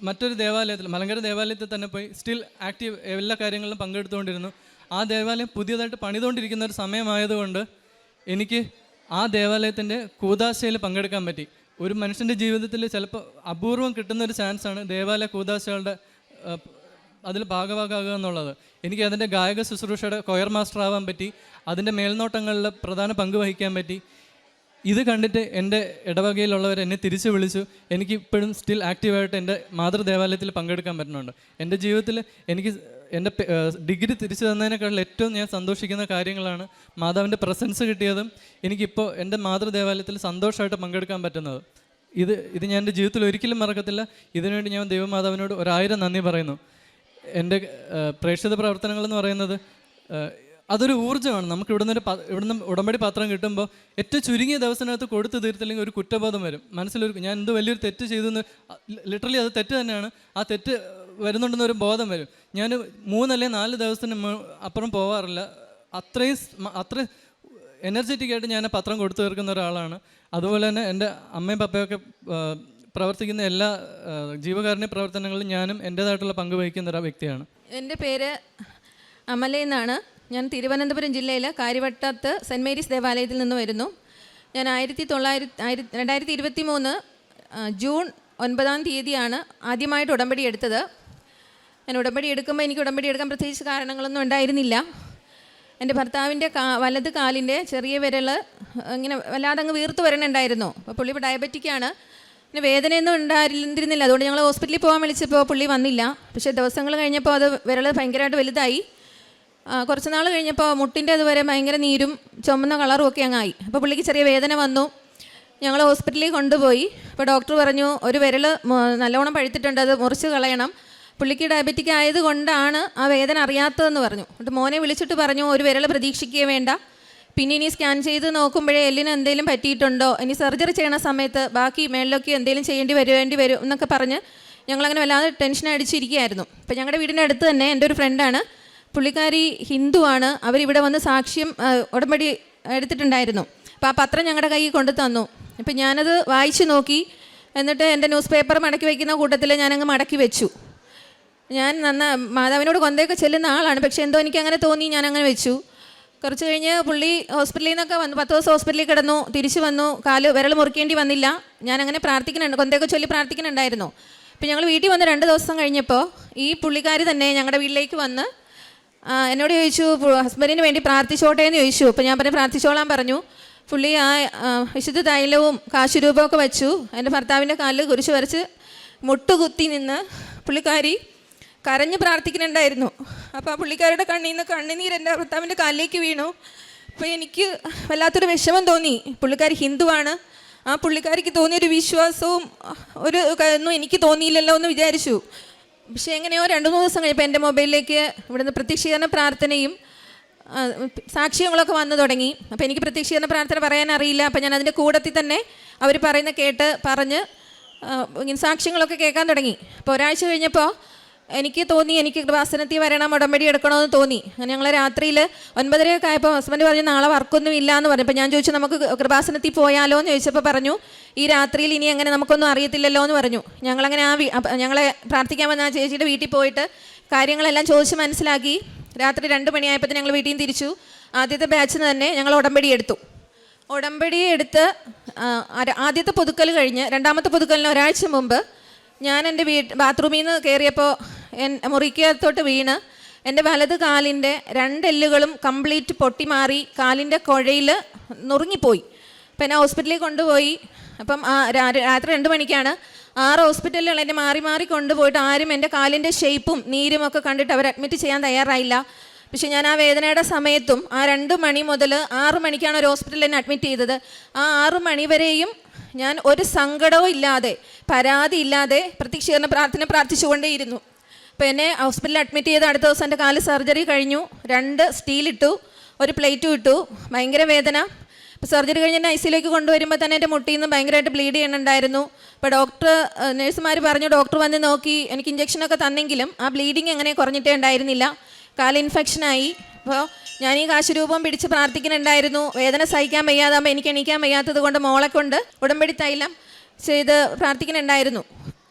മറ്റൊരു ദേവാലയത്തിൽ, മലങ്കര ദേവാലയത്തിൽ തന്നെ പോയി സ്റ്റിൽ ആക്റ്റീവ് എല്ലാ കാര്യങ്ങളിലും പങ്കെടുത്തുകൊണ്ടിരുന്നു. ആ ദേവാലയം പുതിയതായിട്ട് പണിതുകൊണ്ടിരിക്കുന്ന ഒരു സമയമായതുകൊണ്ട് എനിക്ക് ആ ദേവാലയത്തിൻ്റെ കൂദാശയിൽ പങ്കെടുക്കാൻ പറ്റി. ഒരു മനുഷ്യൻ്റെ ജീവിതത്തിൽ ചിലപ്പോൾ അപൂർവം കിട്ടുന്നൊരു ചാൻസാണ് ദേവാലയ കൂദാശകളുടെ അതിൽ ഭാഗമാകുക എന്നുള്ളത്. എനിക്ക് അതിൻ്റെ ഗായക ശുശ്രൂഷയുടെ കൊയർ മാസ്റ്റർ ആവാൻ പറ്റി, അതിൻ്റെ മേൽനോട്ടങ്ങളിൽ പ്രധാന പങ്ക് വഹിക്കാൻ പറ്റി. ഇത് കണ്ടിട്ട് എൻ്റെ ഇടവകയിലുള്ളവർ എന്നെ തിരിച്ചു വിളിച്ചു. എനിക്ക് ഇപ്പോഴും സ്റ്റിൽ ആക്റ്റീവായിട്ട് എൻ്റെ മാതൃദേവാലയത്തിൽ പങ്കെടുക്കാൻ പറ്റുന്നുണ്ട്. എൻ്റെ ജീവിതത്തിൽ എനിക്ക് എൻ്റെ ഡിഗ്രി തിരിച്ചു തന്നതിനേക്കാൾ ഏറ്റവും ഞാൻ സന്തോഷിക്കുന്ന കാര്യങ്ങളാണ് മാതാവിൻ്റെ പ്രസൻസ് കിട്ടിയതും എനിക്കിപ്പോൾ എൻ്റെ മാതൃദേവാലയത്തിൽ സന്തോഷമായിട്ട് പങ്കെടുക്കാൻ പറ്റുന്നത്. ഇത് ഞാൻ എൻ്റെ ജീവിതത്തിൽ ഒരിക്കലും മറക്കത്തില്ല. ഇതിനുവേണ്ടി ഞാൻ ദൈവമാതാവിനോട് 1000 നന്ദി പറയുന്നു. എൻ്റെ പ്രേക്ഷിത പ്രവർത്തനങ്ങളെന്ന് പറയുന്നത് അതൊരു ഊർജ്ജമാണ്. നമുക്ക് ഇവിടുന്ന് ഉടമ്പടി പത്രം കിട്ടുമ്പോൾ ഏറ്റവും ചുരുങ്ങിയ ദിവസത്തിനകത്ത് കൊടുത്തു തീർത്തില്ലെങ്കിൽ ഒരു കുറ്റബോധം വരും. മനസ്സിലൊരു ഞാൻ എന്ത് വലിയൊരു തെറ്റ് ചെയ്തു എന്ന്, ലിറ്ററലി അത് തെറ്റ് തന്നെയാണ്, ആ തെറ്റ് വരുന്നുണ്ടെന്നൊരു ബോധം വരും. ഞാൻ 3 അല്ലെങ്കിൽ 4 ദിവസത്തിന് അപ്പുറം പോവാറില്ല. അത്ര എനർജറ്റിക് ആയിട്ട് ഞാൻ പത്രം കൊടുത്തു തീർക്കുന്ന ഒരാളാണ്. അതുപോലെ തന്നെ എൻ്റെ അമ്മയും പപ്പയൊക്കെ പ്രവർത്തിക്കുന്ന എല്ലാ ജീവകാരുണ്യ പ്രവർത്തനങ്ങളിലും ഞാനും എൻ്റേതായിട്ടുള്ള പങ്ക് വഹിക്കുന്ന ഒരു വ്യക്തിയാണ്. എൻ്റെ പേര് അമല എന്നാണ്. ഞാൻ തിരുവനന്തപുരം ജില്ലയിൽ കാര്യവട്ടത്ത് സെൻറ്റ് മേരീസ് ദേവാലയത്തിൽ നിന്ന് വരുന്നു. ഞാൻ 2023 ജൂൺ 9-ാം തീയതിയാണ് ആദ്യമായിട്ട് ഉടമ്പടി എടുത്തത്. ഞാൻ ഉടമ്പടി എടുക്കുമ്പോൾ എനിക്ക് ഉടമ്പടി എടുക്കാൻ പ്രത്യേകിച്ച് കാരണങ്ങളൊന്നും ഉണ്ടായിരുന്നില്ല. എൻ്റെ ഭർത്താവിൻ്റെ വലത് കാലിൻ്റെ ചെറിയ വിരൽ ഇങ്ങനെ വല്ലാതെ അങ്ങ് വീർത്ത് വരണുണ്ടായിരുന്നു. അപ്പോൾ പുള്ളി ഇപ്പോൾ ഡയബറ്റിക്കാണ്. പിന്നെ വേദനയൊന്നും ഉണ്ടായിരുന്നില്ല. അതുകൊണ്ട് ഞങ്ങൾ ഹോസ്പിറ്റലിൽ പോകാൻ വിളിച്ചപ്പോൾ പുള്ളി വന്നില്ല. പക്ഷേ ദിവസങ്ങൾ കഴിഞ്ഞപ്പോൾ അത് വിരൽ ഭയങ്കരമായിട്ട് വലുതായി. കുറച്ച് നാൾ കഴിഞ്ഞപ്പോൾ മുട്ടിൻ്റെ അതുവരെ ഭയങ്കര നീരും ചുമന്ന കളറും ഒക്കെ അങ്ങായി. അപ്പോൾ പുള്ളിക്ക് ചെറിയ വേദന വന്നു. ഞങ്ങൾ ഹോസ്പിറ്റലിൽ കൊണ്ടുപോയി. അപ്പോൾ ഡോക്ടർ പറഞ്ഞു ഒരു വിരൽ നല്ലോണം പഴുത്തിട്ടുണ്ട്, അത് മുറിച്ച് കളയണം. പുള്ളിക്ക് ഡയബറ്റിക് ആയതുകൊണ്ടാണ് ആ വേദന അറിയാത്തതെന്ന് പറഞ്ഞു. എന്നിട്ട് മോനെ വിളിച്ചിട്ട് പറഞ്ഞു ഒരു വിരൽ പ്രതീക്ഷിക്കുകയേ വേണ്ട, പിന്നെ ഇനി സ്കാൻ ചെയ്ത് നോക്കുമ്പോഴേ എല്ലിന് എന്തെങ്കിലും പറ്റിയിട്ടുണ്ടോ, ഇനി സർജറി ചെയ്യണ സമയത്ത് ബാക്കി മേളിലൊക്കെ എന്തെങ്കിലും വേണ്ടി വരും എന്നൊക്കെ പറഞ്ഞ് ഞങ്ങളങ്ങനെ വല്ലാതെ ടെൻഷൻ അടിച്ചിരിക്കുകയായിരുന്നു. അപ്പോൾ ഞങ്ങളുടെ വീടിൻ്റെ അടുത്ത് തന്നെ എൻ്റെ ഒരു ഫ്രണ്ടാണ്, പുള്ളിക്കാരി ഹിന്ദുവാണ്. അവരിവിടെ വന്ന് സാക്ഷ്യം ഉടമ്പടി എടുത്തിട്ടുണ്ടായിരുന്നു. അപ്പോൾ ആ പത്രം ഞങ്ങളുടെ കയ്യിൽ കൊണ്ടു തന്നു. അപ്പോൾ ഞാനത് വായിച്ചു നോക്കി. എന്നിട്ട് എൻ്റെ ന്യൂസ് പേപ്പർ മടക്കി വയ്ക്കുന്ന കൂട്ടത്തിൽ ഞാനങ്ങ് മടക്കി വെച്ചു. ഞാൻ മാതാവിനോട് കൊന്തയൊക്കെ ചെല്ലുന്ന ആളാണ്, പക്ഷേ എന്തോ എനിക്ക് അങ്ങനെ തോന്നി, ഞാനങ്ങനെ വെച്ചു. കുറച്ച് കഴിഞ്ഞ് പുള്ളി ഹോസ്പിറ്റലിൽ നിന്നൊക്കെ വന്നു. 10 ദിവസം ഹോസ്പിറ്റലിൽ കിടന്നു, തിരിച്ചു വന്നു. വിരൽ മുറിക്കേണ്ടി വന്നില്ല. ഞാനങ്ങനെ പ്രാർത്ഥിക്കുന്നുണ്ട്, കൊന്തയൊക്കെ ചൊല്ലി പ്രാർത്ഥിക്കുന്നുണ്ടായിരുന്നു. അപ്പോൾ ഞങ്ങൾ വീട്ടിൽ വന്ന് 2 ദിവസം കഴിഞ്ഞപ്പോൾ ഈ പുള്ളിക്കാരി തന്നെ ഞങ്ങളുടെ വീട്ടിലേക്ക് വന്ന് എന്നോട് ചോദിച്ചു ഹസ്ബൻഡിന് വേണ്ടി പ്രാർത്ഥിച്ചോട്ടെ എന്ന് ചോദിച്ചു. അപ്പോൾ ഞാൻ പറഞ്ഞു പ്രാർത്ഥിച്ചോളാൻ പറഞ്ഞു. പുള്ളി ആ വിശുദ്ധ തൈലവും കാശുരൂപമൊക്കെ വെച്ചു. എൻ്റെ ഭർത്താവിൻ്റെ കാലിൽ കുരിശ് വരച്ച് മുട്ടുകുത്തി നിന്ന് പുള്ളിക്കാരി കരഞ്ഞ് പ്രാർത്ഥിക്കുന്നുണ്ടായിരുന്നു. അപ്പോൾ ആ പുള്ളിക്കാരുടെ കണ്ണിൽ നിന്ന് കണ്ണുനീർ എൻ്റെ ഭർത്താവിൻ്റെ കാലിലേക്ക് വീണു. അപ്പോൾ എനിക്ക് വല്ലാത്തൊരു വിഷമം തോന്നി. പുള്ളിക്കാരി ഹിന്ദുവാണ്, ആ പുള്ളിക്കാരിക്ക് തോന്നിയൊരു വിശ്വാസവും ഒന്നും എനിക്ക് തോന്നിയില്ലല്ലോ എന്ന് വിചാരിച്ചു. പക്ഷേ എങ്ങനെയോ 2-3 ദിവസം കഴിഞ്ഞപ്പോൾ എൻ്റെ മൊബൈലിലേക്ക് ഇവിടുന്ന് പ്രത്യക്ഷീകരണ പ്രാർത്ഥനയും സാക്ഷ്യങ്ങളൊക്കെ വന്നു തുടങ്ങി. അപ്പോൾ എനിക്ക് പ്രത്യക്ഷീകരണ പ്രാർത്ഥന പറയാൻ അറിയില്ല. അപ്പോൾ ഞാൻ അതിൻ്റെ കൂട്ടത്തിൽ തന്നെ അവർ പറയുന്ന പറഞ്ഞ് ഇങ്ങനെ സാക്ഷ്യങ്ങളൊക്കെ കേൾക്കാൻ തുടങ്ങി. അപ്പോൾ ഒരാഴ്ച കഴിഞ്ഞപ്പോൾ എനിക്ക് തോന്നി എനിക്ക് കൃപാസനത്തിൽ വരണം, ഉടമ്പടി എടുക്കണമെന്ന് തോന്നി. അങ്ങനെ ഞങ്ങൾ രാത്രിയിൽ 9:30 ആയപ്പോൾ ഹസ്ബൻഡ് പറഞ്ഞു നാളെ വർക്കൊന്നും ഇല്ല എന്ന് പറഞ്ഞു. അപ്പോൾ ഞാൻ ചോദിച്ചു നമുക്ക് കൃപാസനത്തിൽ പോയാലോ എന്ന് ചോദിച്ചപ്പോൾ പറഞ്ഞു ഈ രാത്രിയിൽ ഇനി അങ്ങനെ നമുക്കൊന്നും അറിയത്തില്ലല്ലോ എന്ന് പറഞ്ഞു. ഞങ്ങളങ്ങനെ ഞങ്ങളെ പ്രാർത്ഥിക്കാൻ വന്ന ആ ചേച്ചിയുടെ വീട്ടിൽ പോയിട്ട് കാര്യങ്ങളെല്ലാം ചോദിച്ച് മനസ്സിലാക്കി. രാത്രി 2 മണിയായപ്പോൾ ഞങ്ങൾ വീട്ടിൽ നിന്ന് തിരിച്ചു. ആദ്യത്തെ ബാച്ചിന് തന്നെ ഞങ്ങൾ ഉടമ്പടി എടുത്തു. ഉടമ്പടി എടുത്ത് ആദ്യത്തെ പുതുക്കൽ കഴിഞ്ഞ് 2ാമത്തെ പുതുക്കലിന് ഒരാഴ്ച മുമ്പ് ഞാൻ എൻ്റെ ബാത്റൂമിൽ നിന്ന് കയറിയപ്പോൾ മുറിക്കകത്തോട്ട് വീണ് എൻ്റെ വലത് കാലിൻ്റെ 2 എല്ലുകളും കംപ്ലീറ്റ് പൊട്ടിമാറി കാലിൻ്റെ കുഴയിൽ നുറുങ്ങിപ്പോയി. അപ്പം എന്നെ ഹോസ്പിറ്റലിൽ കൊണ്ടുപോയി. അപ്പം രാത്രി 2 മണിക്കാണ് 6 ഹോസ്പിറ്റലുകൾ എന്നെ മാറി മാറി കൊണ്ടുപോയിട്ട് ആരും എൻ്റെ കാലിൻ്റെ ഷേപ്പും നീരും ഒക്കെ കണ്ടിട്ട് അവർ അഡ്മിറ്റ് ചെയ്യാൻ തയ്യാറായില്ല. പക്ഷേ ഞാൻ ആ വേദനയുടെ സമയത്തും ആ 2 മണി മുതൽ 6 മണിക്കാണ് ഒരു ഹോസ്പിറ്റലിൽ എന്നെ അഡ്മിറ്റ് ചെയ്തത്. ആ 6 മണി വരെയും ഞാൻ ഒരു സങ്കടവും ഇല്ലാതെ പരാതി ഇല്ലാതെ പ്രത്യക്ഷീകരണ പ്രാർത്ഥന പ്രാർത്ഥിച്ചുകൊണ്ടേയിരുന്നു. അപ്പോൾ എന്നെ ഹോസ്പിറ്റലിൽ അഡ്മിറ്റ് ചെയ്ത് അടുത്ത ദിവസം എൻ്റെ കാല് സർജറി കഴിഞ്ഞു. 2 സ്റ്റീലിട്ടു, 1 പ്ലേറ്റും ഇട്ടു. ഭയങ്കര വേദന. അപ്പോൾ സർജറി കഴിഞ്ഞ് എന്നെ ICUലേക്ക് കൊണ്ടുവരുമ്പോൾ തന്നെ എൻ്റെ മുട്ടിൽ നിന്ന് ഭയങ്കരമായിട്ട് ബ്ലീഡ് ചെയ്യണുണ്ടായിരുന്നു. അപ്പോൾ നേഴ്സുമാർ പറഞ്ഞു, ഡോക്ടർ വന്ന് നോക്കി എനിക്ക് ഇഞ്ചക്ഷനൊക്കെ തന്നെങ്കിലും ആ ബ്ലീഡിങ് അങ്ങനെ കുറഞ്ഞിട്ടേ ഉണ്ടായിരുന്നില്ല. കാല് ഇൻഫെക്ഷനായി. അപ്പോൾ ഞാൻ ഈ കാശുരൂപം പിടിച്ച് പ്രാർത്ഥിക്കുന്നുണ്ടായിരുന്നു. വേദന സഹിക്കാൻ വയ്യാതാകുമ്പോൾ എനിക്ക് എണീക്കാൻ വയ്യാത്തത് കൊണ്ട് മോളെ കൊണ്ട് ഉടമ്പടി തൈലം ചെയ്ത് പ്രാർത്ഥിക്കുന്നുണ്ടായിരുന്നു.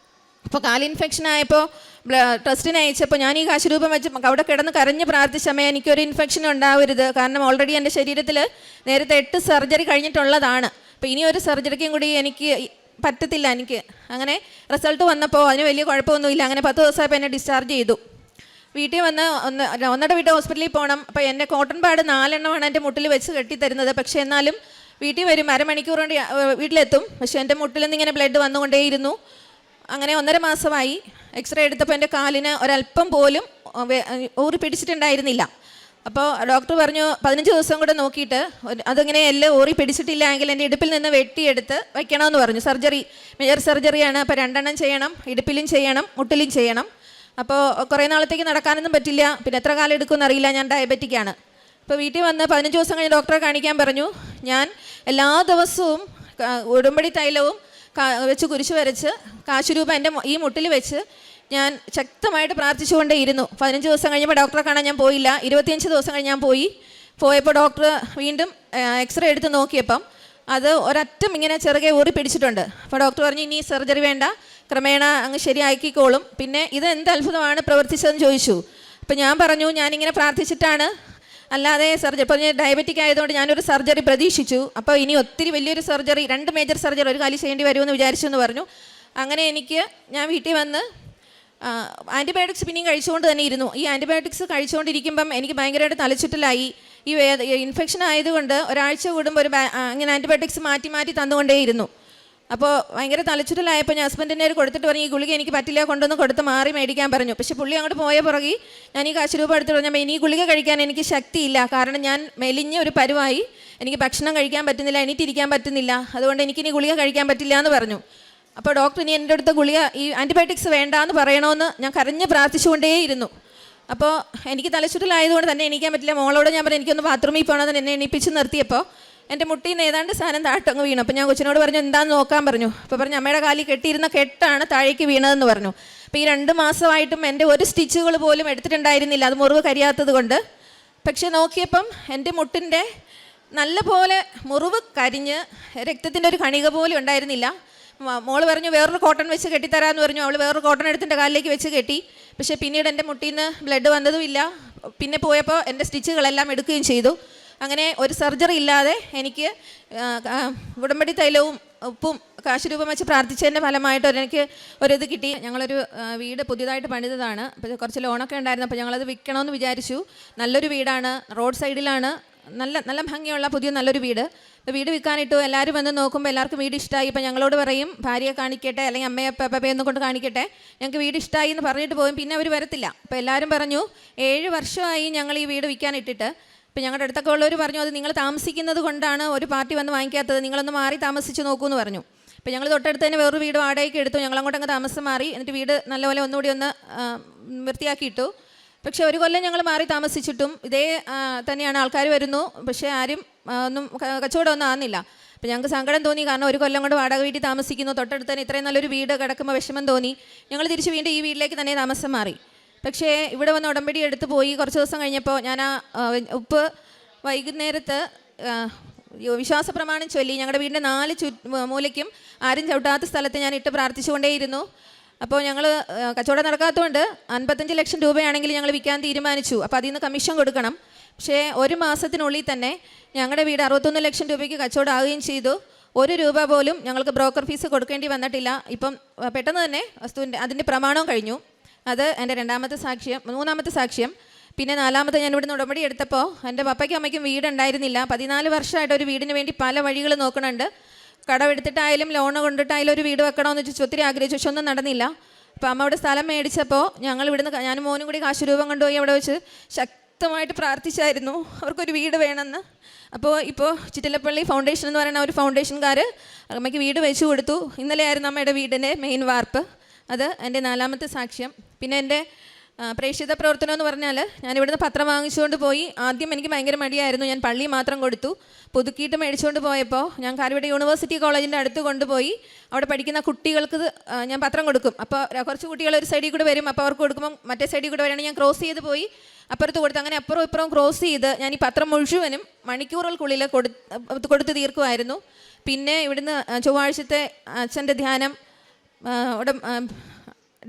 അപ്പോൾ കാല് ഇൻഫെക്ഷനായപ്പോൾ ടെസ്റ്റിന് അയച്ചപ്പോൾ ഞാൻ ഈ കാശുരൂപം വെച്ച് അവിടെ കിടന്ന് കരഞ്ഞ് പ്രാർത്ഥിച്ചമ്മേ എനിക്കൊരു ഇൻഫെക്ഷൻ ഉണ്ടാവരുത്. കാരണം ഓൾറെഡി എൻ്റെ ശരീരത്തിൽ നേരത്തെ 8 സർജറി കഴിഞ്ഞിട്ടുള്ളതാണ്. അപ്പോൾ ഇനി ഒരു സർജറിക്കും കൂടി എനിക്ക് പറ്റത്തില്ല. എനിക്ക് അങ്ങനെ റിസൾട്ട് വന്നപ്പോൾ അതിന് വലിയ കുഴപ്പമൊന്നുമില്ല. അങ്ങനെ 10 ദിവസമായപ്പോൾ എന്നെ ഡിസ്ചാർജ് ചെയ്തു. വീട്ടിൽ വന്ന് ഒന്നര വീട്ട് ഹോസ്പിറ്റലിൽ പോകണം. അപ്പോൾ എൻ്റെ കോട്ടൺ പാഡ് 4 എണ്ണമാണ് എൻ്റെ മുട്ടിൽ വെച്ച് കെട്ടിത്തരുന്നത്. പക്ഷേ എന്നാലും വീട്ടിൽ വരും, അരമണിക്കൂർ കൊണ്ട് വീട്ടിലെത്തും. പക്ഷേ എൻ്റെ മുട്ടിൽ നിന്ന് ഇങ്ങനെ ബ്ലഡ് വന്നുകൊണ്ടേയിരുന്നു. അങ്ങനെ 1.5 മാസമായി. എക്സ്റേ എടുത്തപ്പോൾ എൻ്റെ കാലിന് ഒരല്പം പോലും ഊറി പിടിച്ചിട്ടുണ്ടായിരുന്നില്ല. അപ്പോൾ ഡോക്ടർ പറഞ്ഞു 15 ദിവസം കൂടെ നോക്കിയിട്ട് അതിങ്ങനെ എല്ലാം ഊറി പിടിച്ചിട്ടില്ല എങ്കിൽ എൻ്റെ ഇടുപ്പിൽ നിന്ന് വെട്ടിയെടുത്ത് വയ്ക്കണമെന്ന് പറഞ്ഞു. സർജറി മേജർ സർജറിയാണ്. അപ്പോൾ 2 എണ്ണം ചെയ്യണം, ഇടുപ്പിലും ചെയ്യണം, മുട്ടിലും ചെയ്യണം. അപ്പോൾ കുറേ നാളത്തേക്ക് നടക്കാനൊന്നും പറ്റില്ല. പിന്നെ എത്ര കാലം എടുക്കുമെന്ന് അറിയില്ല, ഞാൻ ഡയബറ്റിക്കാണ്. അപ്പോൾ വീട്ടിൽ വന്ന് 15 ദിവസം കഴിഞ്ഞ് ഡോക്ടറെ കാണിക്കാൻ പറഞ്ഞു. ഞാൻ എല്ലാ ദിവസവും ഉടമ്പടി തൈലവും വെച്ച് കുരിശ് വരച്ച് കാശുരൂപ എൻ്റെ ഈ മുട്ടിൽ വെച്ച് ഞാൻ ശക്തമായിട്ട് പ്രാർത്ഥിച്ചുകൊണ്ടേയിരുന്നു. 15 ദിവസം കഴിഞ്ഞപ്പോൾ ഡോക്ടറെ കാണാൻ ഞാൻ പോയില്ല. 25 ദിവസം കഴിഞ്ഞ് ഞാൻ പോയപ്പോൾ ഡോക്ടർ വീണ്ടും എക്സ്റേ എടുത്ത് നോക്കിയപ്പം അത് ഒരറ്റം ഇങ്ങനെ ചെറുകെ ഊറി പിടിച്ചിട്ടുണ്ട്. അപ്പോൾ ഡോക്ടർ പറഞ്ഞു ഇനി സർജറി വേണ്ട, ക്രമേണ അങ്ങ് ശരിയാക്കിക്കോളും. പിന്നെ ഇത് എന്ത് അത്ഭുതമാണ് പ്രവർത്തിച്ചതെന്ന് ചോദിച്ചു. അപ്പോൾ ഞാൻ പറഞ്ഞു ഞാനിങ്ങനെ പ്രാർത്ഥിച്ചിട്ടാണ്, അല്ലാതെ സർജറി. ഇപ്പോൾ ഞാൻ ഡയബറ്റിക് ആയതുകൊണ്ട് ഞാനൊരു സർജറി പ്രതീക്ഷിച്ചു. അപ്പോൾ ഇനി ഒത്തിരി വലിയൊരു സർജറി, 2 മേജർ സർജറി ഒരു കാലി ചെയ്യേണ്ടി വരുമെന്ന് വിചാരിച്ചു എന്ന് പറഞ്ഞു. അങ്ങനെ ഞാൻ വീട്ടിൽ വന്ന് ആൻറ്റിബയോട്ടിക്സ് പിന്നെയും കഴിച്ചുകൊണ്ട് തന്നെ ഇരുന്നു. ഈ ആൻറ്റിബയോട്ടിക്സ് കഴിച്ചുകൊണ്ടിരിക്കുമ്പം എനിക്ക് ഭയങ്കരമായിട്ട് തലച്ചുറ്റലായി. ഈ ഇൻഫെക്ഷൻ ആയതുകൊണ്ട് ഒരാഴ്ച കൂടുമ്പോൾ ഇങ്ങനെ ആൻറ്റിബയോട്ടിക്സ് മാറ്റി മാറ്റി തന്നുകൊണ്ടേയിരുന്നു. അപ്പോൾ ഭയങ്കര തലച്ചുറ്റലായപ്പോൾ ഞാൻ ഹസ്ബൻഡിനെ കൊടുത്തിട്ട് പറഞ്ഞു ഈ ഗുളിക എനിക്ക് പറ്റില്ല, കൊണ്ടൊന്ന് കൊടുത്ത് മാറി മേടിക്കാൻ പറഞ്ഞു. പക്ഷേ പുള്ളി അങ്ങോട്ട് പോയ പുറകെ ഞാൻ ഈ കാശുരൂപം എടുത്തിട്ട് പറഞ്ഞാൽ ഇനി ഈ ഗുളിക കഴിക്കാൻ എനിക്ക് ശക്തിയില്ല. കാരണം ഞാൻ മെലിഞ്ഞ ഒരു പരുവായി, എനിക്ക് ഭക്ഷണം കഴിക്കാൻ പറ്റുന്നില്ല, എണീറ്റിരിക്കാൻ പറ്റുന്നില്ല. അതുകൊണ്ട് എനിക്കിനി ഗുളിക കഴിക്കാൻ പറ്റില്ല എന്ന് പറഞ്ഞു. അപ്പോൾ ഡോക്ടർ ഇനി എൻ്റെ അടുത്ത് ഗുളിക ഈ ആൻറ്റിബയോട്ടിക്സ് വേണ്ടാന്ന് പറയണമെന്ന് ഞാൻ കരഞ്ഞ് പ്രാർത്ഥിച്ചുകൊണ്ടേയിരുന്നു. അപ്പോൾ എനിക്ക് തലച്ചുറ്റലായതുകൊണ്ട് തന്നെ എണീക്കാൻ പറ്റില്ല. മോളോട് ഞാൻ പറഞ്ഞു എനിക്കൊന്ന് ബാത്റൂമിൽ പോകണമെന്ന് എന്നെ എണീപ്പിച്ച് നിർത്തിയപ്പോൾ എൻ്റെ മുട്ടിൽ നിന്ന് ഏതാണ്ട് സാധനം താഴട്ടങ്ങ് വീണു. അപ്പോൾ ഞാൻ കൊച്ചിനോട് പറഞ്ഞു എന്താണെന്ന് നോക്കാൻ പറഞ്ഞു. അപ്പോൾ പറഞ്ഞു അമ്മയുടെ കാലിൽ കെട്ടിയിരുന്ന കെട്ടാണ് താഴേക്ക് വീണതെന്ന് പറഞ്ഞു. അപ്പോൾ ഈ 2 മാസമായിട്ടും എൻ്റെ ഒരു സ്റ്റിച്ചുകൾ പോലും എടുത്തിട്ടുണ്ടായിരുന്നില്ല, അത് മുറിവ് കരിയാത്തത് കൊണ്ട്. പക്ഷെ നോക്കിയപ്പം എൻ്റെ മുട്ടിൻ്റെ നല്ല പോലെ മുറിവ് കരിഞ്ഞ് രക്തത്തിൻ്റെ ഒരു കണിക പോലും ഉണ്ടായിരുന്നില്ല. മോള് പറഞ്ഞു വേറൊരു കോട്ടൺ വെച്ച് കെട്ടിത്തരാമെന്ന് പറഞ്ഞു. അവൾ വേറൊരു കോട്ടൺ എടുത്തിൻ്റെ കാലിലേക്ക് വെച്ച് കെട്ടി. പക്ഷേ പിന്നീട് എൻ്റെ മുട്ടിൽ നിന്ന് ബ്ലഡ് വന്നതുമില്ല. പിന്നെ പോയപ്പോൾ എൻ്റെ സ്റ്റിച്ചുകളെല്ലാം എടുക്കുകയും ചെയ്തു. അങ്ങനെ ഒരു സർജറി ഇല്ലാതെ എനിക്ക് ഉടമ്പടി തൈലവും ഉപ്പും കാശുരൂപം വെച്ച് പ്രാർത്ഥിച്ചതിൻ്റെ ഫലമായിട്ട് എനിക്ക് ഒരിത് കിട്ടി. ഞങ്ങളൊരു വീട് പുതിയതായിട്ട് പണിതതാണ്. അപ്പോൾ കുറച്ച് ലോണൊക്കെ ഉണ്ടായിരുന്നു. അപ്പോൾ ഞങ്ങളത് വിൽക്കണമെന്ന് വിചാരിച്ചു. നല്ലൊരു വീടാണ്, റോഡ് സൈഡിലാണ്, നല്ല ഭംഗിയുള്ള പുതിയ നല്ലൊരു വീട്. അപ്പോൾ വീട് വിൽക്കാനിട്ടു. എല്ലാവരും വന്ന് നോക്കുമ്പോൾ എല്ലാവർക്കും വീട് ഇഷ്ടമായി. ഇപ്പോൾ ഞങ്ങളോട് പറയും ഭാര്യയെ കാണിക്കട്ടെ, അല്ലെങ്കിൽ അമ്മയെ പപ്പയൊന്നും കൊണ്ട് കാണിക്കട്ടെ, ഞങ്ങൾക്ക് വീട് ഇഷ്ടമായി എന്ന് പറഞ്ഞിട്ട് പോകും. പിന്നെ അവർ വരത്തില്ല. അപ്പോൾ എല്ലാവരും പറഞ്ഞു 7 വർഷമായി ഞങ്ങൾ ഈ വീട് വിൽക്കാനിട്ടിട്ട്. അപ്പോൾ ഞങ്ങളുടെ അടുത്തൊക്കെ ഉള്ളവർ പറഞ്ഞു അത് നിങ്ങൾ താമസിക്കുന്നത് കൊണ്ടാണ് ഒരു പാർട്ടി വന്ന് വാങ്ങിക്കാത്തത്, നിങ്ങളൊന്ന് മാറി താമസിച്ച് നോക്കൂ എന്ന് പറഞ്ഞു. അപ്പോൾ ഞങ്ങൾ തൊട്ടടുത്ത് തന്നെ വേറൊരു വീട് വാടകയ്ക്ക് എടുത്തു. ഞങ്ങളങ്ങോട്ടങ്ങ് താമസം മാറി. എന്നിട്ട് വീട് നല്ലപോലെ ഒന്നുകൂടി ഒന്ന് വൃത്തിയാക്കിയിട്ടു. പക്ഷേ 1 കൊല്ലം ഞങ്ങൾ മാറി താമസിച്ചിട്ടും ഇതേ തന്നെയാണ്, ആൾക്കാർ വരുന്നു. പക്ഷേ ആരും ഒന്നും കച്ചവടമൊന്നും ആകുന്നില്ല. അപ്പോൾ ഞങ്ങൾക്ക് സങ്കടം തോന്നി. കാരണം 1 കൊല്ലം കൊണ്ട് വാടക വീട്ടിൽ താമസിക്കുന്നു, തൊട്ടടുത്ത് തന്നെ ഇത്രയും നല്ലൊരു വീട് കിടക്കുമ്പോൾ വിഷമം തോന്നി. ഞങ്ങൾ തിരിച്ച് വീണ്ടും ഈ വീട്ടിലേക്ക് തന്നെ താമസം മാറി. പക്ഷേ ഇവിടെ വന്ന് ഉടമ്പടി എടുത്ത് പോയി കുറച്ച് ദിവസം കഴിഞ്ഞപ്പോൾ ഞാൻ ഉപ്പ് വൈകുന്നേരത്ത് വിശ്വാസ പ്രമാണം ചൊല്ലി ഞങ്ങളുടെ വീടിൻ്റെ 4 മൂലയ്ക്കും ആരും ചവിട്ടാത്ത സ്ഥലത്ത് ഞാൻ ഇട്ട് പ്രാർത്ഥിച്ചുകൊണ്ടേയിരുന്നു. അപ്പോൾ ഞങ്ങൾ കച്ചവടം നടക്കാത്തതുകൊണ്ട് 55 ലക്ഷം രൂപയാണെങ്കിൽ ഞങ്ങൾ വിൽക്കാൻ തീരുമാനിച്ചു. അപ്പോൾ അതിൽ നിന്ന് കമ്മീഷൻ കൊടുക്കണം. പക്ഷേ 1 മാസത്തിനുള്ളിൽ തന്നെ ഞങ്ങളുടെ വീട് 61 ലക്ഷം രൂപയ്ക്ക് കച്ചവടം ആവുകയും ചെയ്തു. 1 രൂപ പോലും ഞങ്ങൾക്ക് ബ്രോക്കർ ഫീസ് കൊടുക്കേണ്ടി വന്നിട്ടില്ല. ഇപ്പം പെട്ടെന്ന് തന്നെ വസ്തുവിൻ്റെ അതിൻ്റെ പ്രമാണവും കഴിഞ്ഞു. അത് എൻ്റെ 2ാമത്തെ സാക്ഷ്യം. 3ാമത്തെ സാക്ഷ്യം, പിന്നെ നാലാമത്തെ ഞാൻ ഇവിടുന്ന് ഉടമ്പടി എടുത്തപ്പോൾ എൻ്റെ പപ്പയ്ക്കും അമ്മയ്ക്കും വീടുണ്ടായിരുന്നില്ല. 14 വർഷമായിട്ട് ഒരു വീടിന് വേണ്ടി പല വഴികൾ നോക്കണുണ്ട്. കടമെടുത്തിട്ടായാലും ലോണ് കൊണ്ടിട്ടായാലും ഒരു വീട് വെക്കണമെന്ന് വെച്ച് ഒത്തിരി ആഗ്രഹിച്ചു, പക്ഷെ ഒന്നും നടന്നില്ല. അപ്പോൾ അമ്മ അവിടെ സ്ഥലം മേടിച്ചപ്പോൾ ഞങ്ങൾ ഇവിടുന്ന് ഞാനും മോനും കൂടി കാശ് രൂപം കൊണ്ടുപോയി അവിടെ വെച്ച് ശക്തമായിട്ട് പ്രാർത്ഥിച്ചായിരുന്നു അവർക്കൊരു വീട് വേണമെന്ന്. അപ്പോൾ ഇപ്പോൾ ചിറ്റിലപ്പള്ളി ഫൗണ്ടേഷൻ എന്ന് പറയുന്ന ഒരു ഫൗണ്ടേഷൻകാർ അമ്മയ്ക്ക് വീട് വെച്ച് കൊടുത്തു. ഇന്നലെയായിരുന്നു അമ്മയുടെ വീടിൻ്റെ മെയിൻ വാർപ്പ്. അത് എൻ്റെ 4ാമത്തെ സാക്ഷ്യം. പിന്നെ എൻ്റെ പ്രേക്ഷിത പ്രവർത്തനം എന്ന് പറഞ്ഞാൽ ഞാനിവിടുന്ന് പത്രം വാങ്ങിച്ചുകൊണ്ട് പോയി. ആദ്യം എനിക്ക് ഭയങ്കര മടിയായിരുന്നു, ഞാൻ പള്ളി മാത്രം കൊടുത്തു. പുതുക്കിയിട്ട് മേടിച്ചുകൊണ്ട് പോയപ്പോൾ ഞാൻ കാരവിടെ യൂണിവേഴ്സിറ്റി കോളേജിൻ്റെ അടുത്ത് കൊണ്ടുപോയി അവിടെ പഠിക്കുന്ന കുട്ടികൾക്ക് ഞാൻ പത്രം കൊടുക്കും. അപ്പോൾ കുറച്ച് കുട്ടികൾ ഒരു സൈഡിൽ കൂടെ വരും, അപ്പോൾ അവർക്ക് കൊടുക്കുമ്പോൾ മറ്റേ സൈഡിൽ കൂടെ വരികയാണെങ്കിൽ ഞാൻ ക്രോസ് ചെയ്ത് പോയി അപ്പുറത്ത് കൊടുത്ത്, അങ്ങനെ അപ്പുറം ഇപ്പുറം ക്രോസ് ചെയ്ത് ഞാൻ ഈ പത്രം മുഴുവനും മണിക്കൂറുകൾക്കുള്ളിൽ കൊടുത്ത് തീർക്കുമായിരുന്നു. പിന്നെ ഇവിടുന്ന് ചൊവ്വാഴ്ചത്തെ അച്ഛൻ്റെ ധ്യാനം,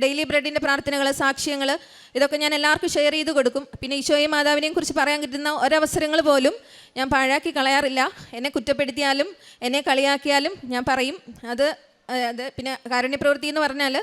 ഡെയിലി ബ്രെഡിൻ്റെ പ്രാർത്ഥനകൾ, സാക്ഷ്യങ്ങൾ, ഇതൊക്കെ ഞാൻ എല്ലാവർക്കും ഷെയർ ചെയ്ത് കൊടുക്കും. പിന്നെ ഈശോയെയും മാതാവിനെയും കുറിച്ച് പറയാൻ കിട്ടുന്ന ഒരവസരങ്ങൾ പോലും ഞാൻ പാഴാക്കി കളയാറില്ല. എന്നെ കുറ്റപ്പെടുത്തിയാലും എന്നെ കളിയാക്കിയാലും ഞാൻ പറയും. അത് പിന്നെ കാരുണ്യപ്രവൃത്തി എന്ന് പറഞ്ഞാൽ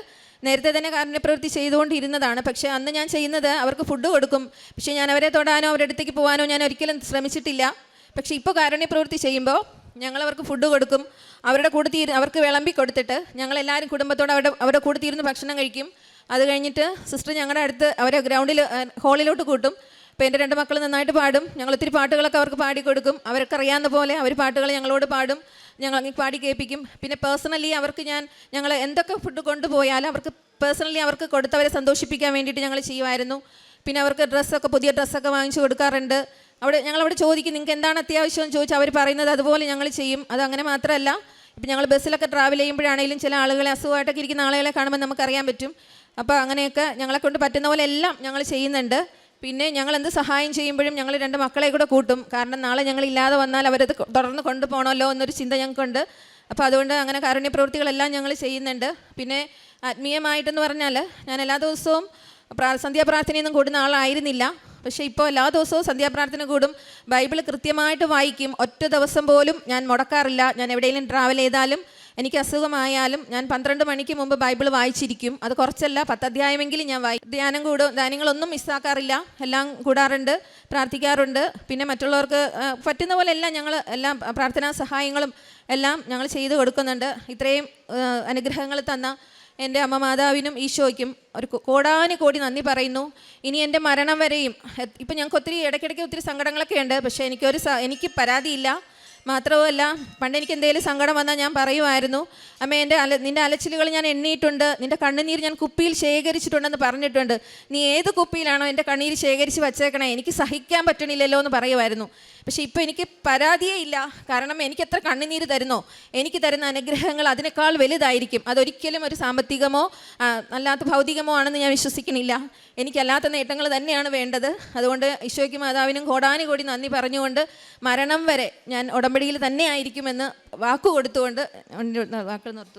നേരത്തെ തന്നെ കാരുണ്യപ്രവൃത്തി ചെയ്തുകൊണ്ടിരുന്നതാണ്. പക്ഷേ അന്ന് ഞാൻ ചെയ്യുന്നത് അവർക്ക് ഫുഡ് കൊടുക്കും, പക്ഷേ ഞാൻ അവരെ തൊടാനോ അവരുടെ അടുത്തേക്ക് പോകാനോ ഞാൻ ഒരിക്കലും ശ്രമിച്ചിട്ടില്ല. പക്ഷേ ഇപ്പോൾ കാരുണ്യപ്രവൃത്തി ചെയ്യുമ്പോൾ ഞങ്ങളവർക്ക് ഫുഡ് കൊടുക്കും, അവരുടെ കൂടെ അവർക്ക് വിളമ്പി കൊടുത്തിട്ട് ഞങ്ങളെല്ലാവരും കുടുംബത്തോടെ അവരുടെ കൂടെ തീർന്ന് ഭക്ഷണം കഴിക്കും. അത് കഴിഞ്ഞിട്ട് സിസ്റ്റർ ഞങ്ങളുടെ അടുത്ത് അവരെ ഗ്രൗണ്ടിൽ ഹാളിലോട്ട് കൂട്ടും. അപ്പോൾ എൻ്റെ 2 മക്കൾ നന്നായിട്ട് പാടും. ഞങ്ങൾ ഒത്തിരി പാട്ടുകളൊക്കെ അവർക്ക് പാടിക്കൊടുക്കും. അവർക്ക് അറിയാവുന്ന പോലെ അവർ പാട്ടുകൾ ഞങ്ങളോട് പാടും, ഞങ്ങൾ പാടി കേൾപ്പിക്കും. പിന്നെ പേഴ്സണലി അവർക്ക് ഞങ്ങൾ എന്തൊക്കെ ഫുഡ് കൊണ്ടുപോയാലും അവർക്ക് പേഴ്സണലി അവർക്ക് കൊടുത്തവരെ സന്തോഷിപ്പിക്കാൻ വേണ്ടിയിട്ട് ഞങ്ങൾ ചെയ്യുമായിരുന്നു. പിന്നെ അവർക്ക് പുതിയ ഡ്രസ്സൊക്കെ വാങ്ങിച്ചു കൊടുക്കാറുണ്ട്. ഞങ്ങളവിടെ ചോദിക്കും നിങ്ങൾക്ക് എന്താണ് അത്യാവശ്യം എന്ന് ചോദിച്ചാൽ അവർ പറയുന്നത് അതുപോലെ ഞങ്ങൾ ചെയ്യും. അതങ്ങനെ മാത്രമല്ല, ഇപ്പം ഞങ്ങൾ ബസ്സിലൊക്കെ ട്രാവൽ ചെയ്യുമ്പോഴാണെങ്കിലും ചില ആളുകളെ അസുഖമായിട്ടൊക്കെ ഇരിക്കുന്ന ആളുകളെ കാണുമ്പോൾ നമുക്കറിയാൻ പറ്റും. അപ്പോൾ അങ്ങനെയൊക്കെ ഞങ്ങളെ കൊണ്ട് പറ്റുന്ന പോലെ എല്ലാം ഞങ്ങൾ ചെയ്യുന്നുണ്ട്. പിന്നെ ഞങ്ങൾ എന്ത് സഹായം ചെയ്യുമ്പോഴും ഞങ്ങൾ 2 മക്കളെ കൂടെ കൂട്ടും. കാരണം നാളെ ഞങ്ങളില്ലാതെ വന്നാൽ അവരത് തുടർന്ന് കൊണ്ടുപോകണമല്ലോ എന്നൊരു ചിന്ത ഞങ്ങൾക്കുണ്ട്. അപ്പോൾ അതുകൊണ്ട് അങ്ങനെ കാരുണ്യ പ്രവൃത്തികളെല്ലാം ഞങ്ങൾ ചെയ്യുന്നുണ്ട്. പിന്നെ ആത്മീയമായിട്ടെന്ന് പറഞ്ഞാൽ ഞാൻ എല്ലാ ദിവസവും സന്ധ്യാപ്രാർത്ഥനയൊന്നും കൂടുന്ന ആളായിരുന്നില്ല. പക്ഷേ ഇപ്പോൾ എല്ലാ ദിവസവും സന്ധ്യാപ്രാർത്ഥന കൂടും, ബൈബിൾ കൃത്യമായിട്ട് വായിക്കും. ഒറ്റ ദിവസം പോലും ഞാൻ മുടക്കാറില്ല. ഞാൻ എവിടെയെങ്കിലും ട്രാവൽ ചെയ്താലും എനിക്ക് അസുഖമായാലും ഞാൻ 12 മണിക്ക് മുമ്പ് ബൈബിൾ വായിച്ചിരിക്കും. അത് കുറച്ചല്ല, 10 അധ്യായമെങ്കിലും ഞാൻ ധ്യാനങ്ങളൊന്നും മിസ്സാക്കാറില്ല, എല്ലാം കൂടാറുണ്ട്, പ്രാർത്ഥിക്കാറുണ്ട്. പിന്നെ മറ്റുള്ളവർക്ക് പറ്റുന്ന പോലെ എല്ലാം ഞങ്ങൾ എല്ലാം പ്രാർത്ഥനാ സഹായങ്ങളും എല്ലാം ഞങ്ങൾ ചെയ്തു കൊടുക്കുന്നുണ്ട്. ഇത്രയും അനുഗ്രഹങ്ങൾ തന്ന എൻ്റെ അമ്മ മാതാവിനും ഈശോയ്ക്കും ഒരു കോടാനുകോടി നന്ദി പറയുന്നു. ഇനി എൻ്റെ മരണം വരെയും ഇപ്പം ഞങ്ങൾക്ക് ഇടയ്ക്കിടയ്ക്ക് ഒത്തിരി സങ്കടങ്ങളൊക്കെ ഉണ്ട്. പക്ഷേ എനിക്ക് പരാതിയില്ല. മാത്രവുമല്ല, പണ്ട് എനിക്ക് എന്തെങ്കിലും സങ്കടം വന്നാൽ ഞാൻ പറയുമായിരുന്നു, അമ്മ നിൻ്റെ അലച്ചിലുകൾ ഞാൻ എണ്ണിയിട്ടുണ്ട്, നിൻ്റെ കണ്ണുനീർ ഞാൻ കുപ്പിയിൽ ശേഖരിച്ചിട്ടുണ്ടെന്ന് പറഞ്ഞിട്ടുണ്ട്. നീ ഏത് കുപ്പിയിലാണോ എൻ്റെ കണ്ണീര് ശേഖരിച്ച് വച്ചേക്കണേ, എനിക്ക് സഹിക്കാൻ പറ്റണില്ലല്ലോ എന്ന് പറയുമായിരുന്നു. പക്ഷേ ഇപ്പോൾ എനിക്ക് പരാതിയേ ഇല്ല. കാരണം എനിക്ക് എത്ര കണ്ണുനീര് തരുന്നോ എനിക്ക് തരുന്ന അനുഗ്രഹങ്ങൾ അതിനേക്കാൾ വലുതായിരിക്കും. അതൊരിക്കലും ഒരു സാമ്പത്തികമോ അല്ലാത്ത ഭൗതികമോ ആണെന്ന് ഞാൻ വിശ്വസിക്കുന്നില്ല. എനിക്കല്ലാത്ത നേട്ടങ്ങൾ തന്നെയാണ് വേണ്ടത്. അതുകൊണ്ട് ഈശോയ്ക്കും മാതാവിനും കോടാനുകോടി നന്ദി പറഞ്ഞുകൊണ്ട് മരണം വരെ ഞാൻ ഉടമ്പടിയിൽ തന്നെ ആയിരിക്കുമെന്ന് വാക്കുകൊടുത്തുകൊണ്ട് വാക്കുകൾ നിർത്തുന്നു.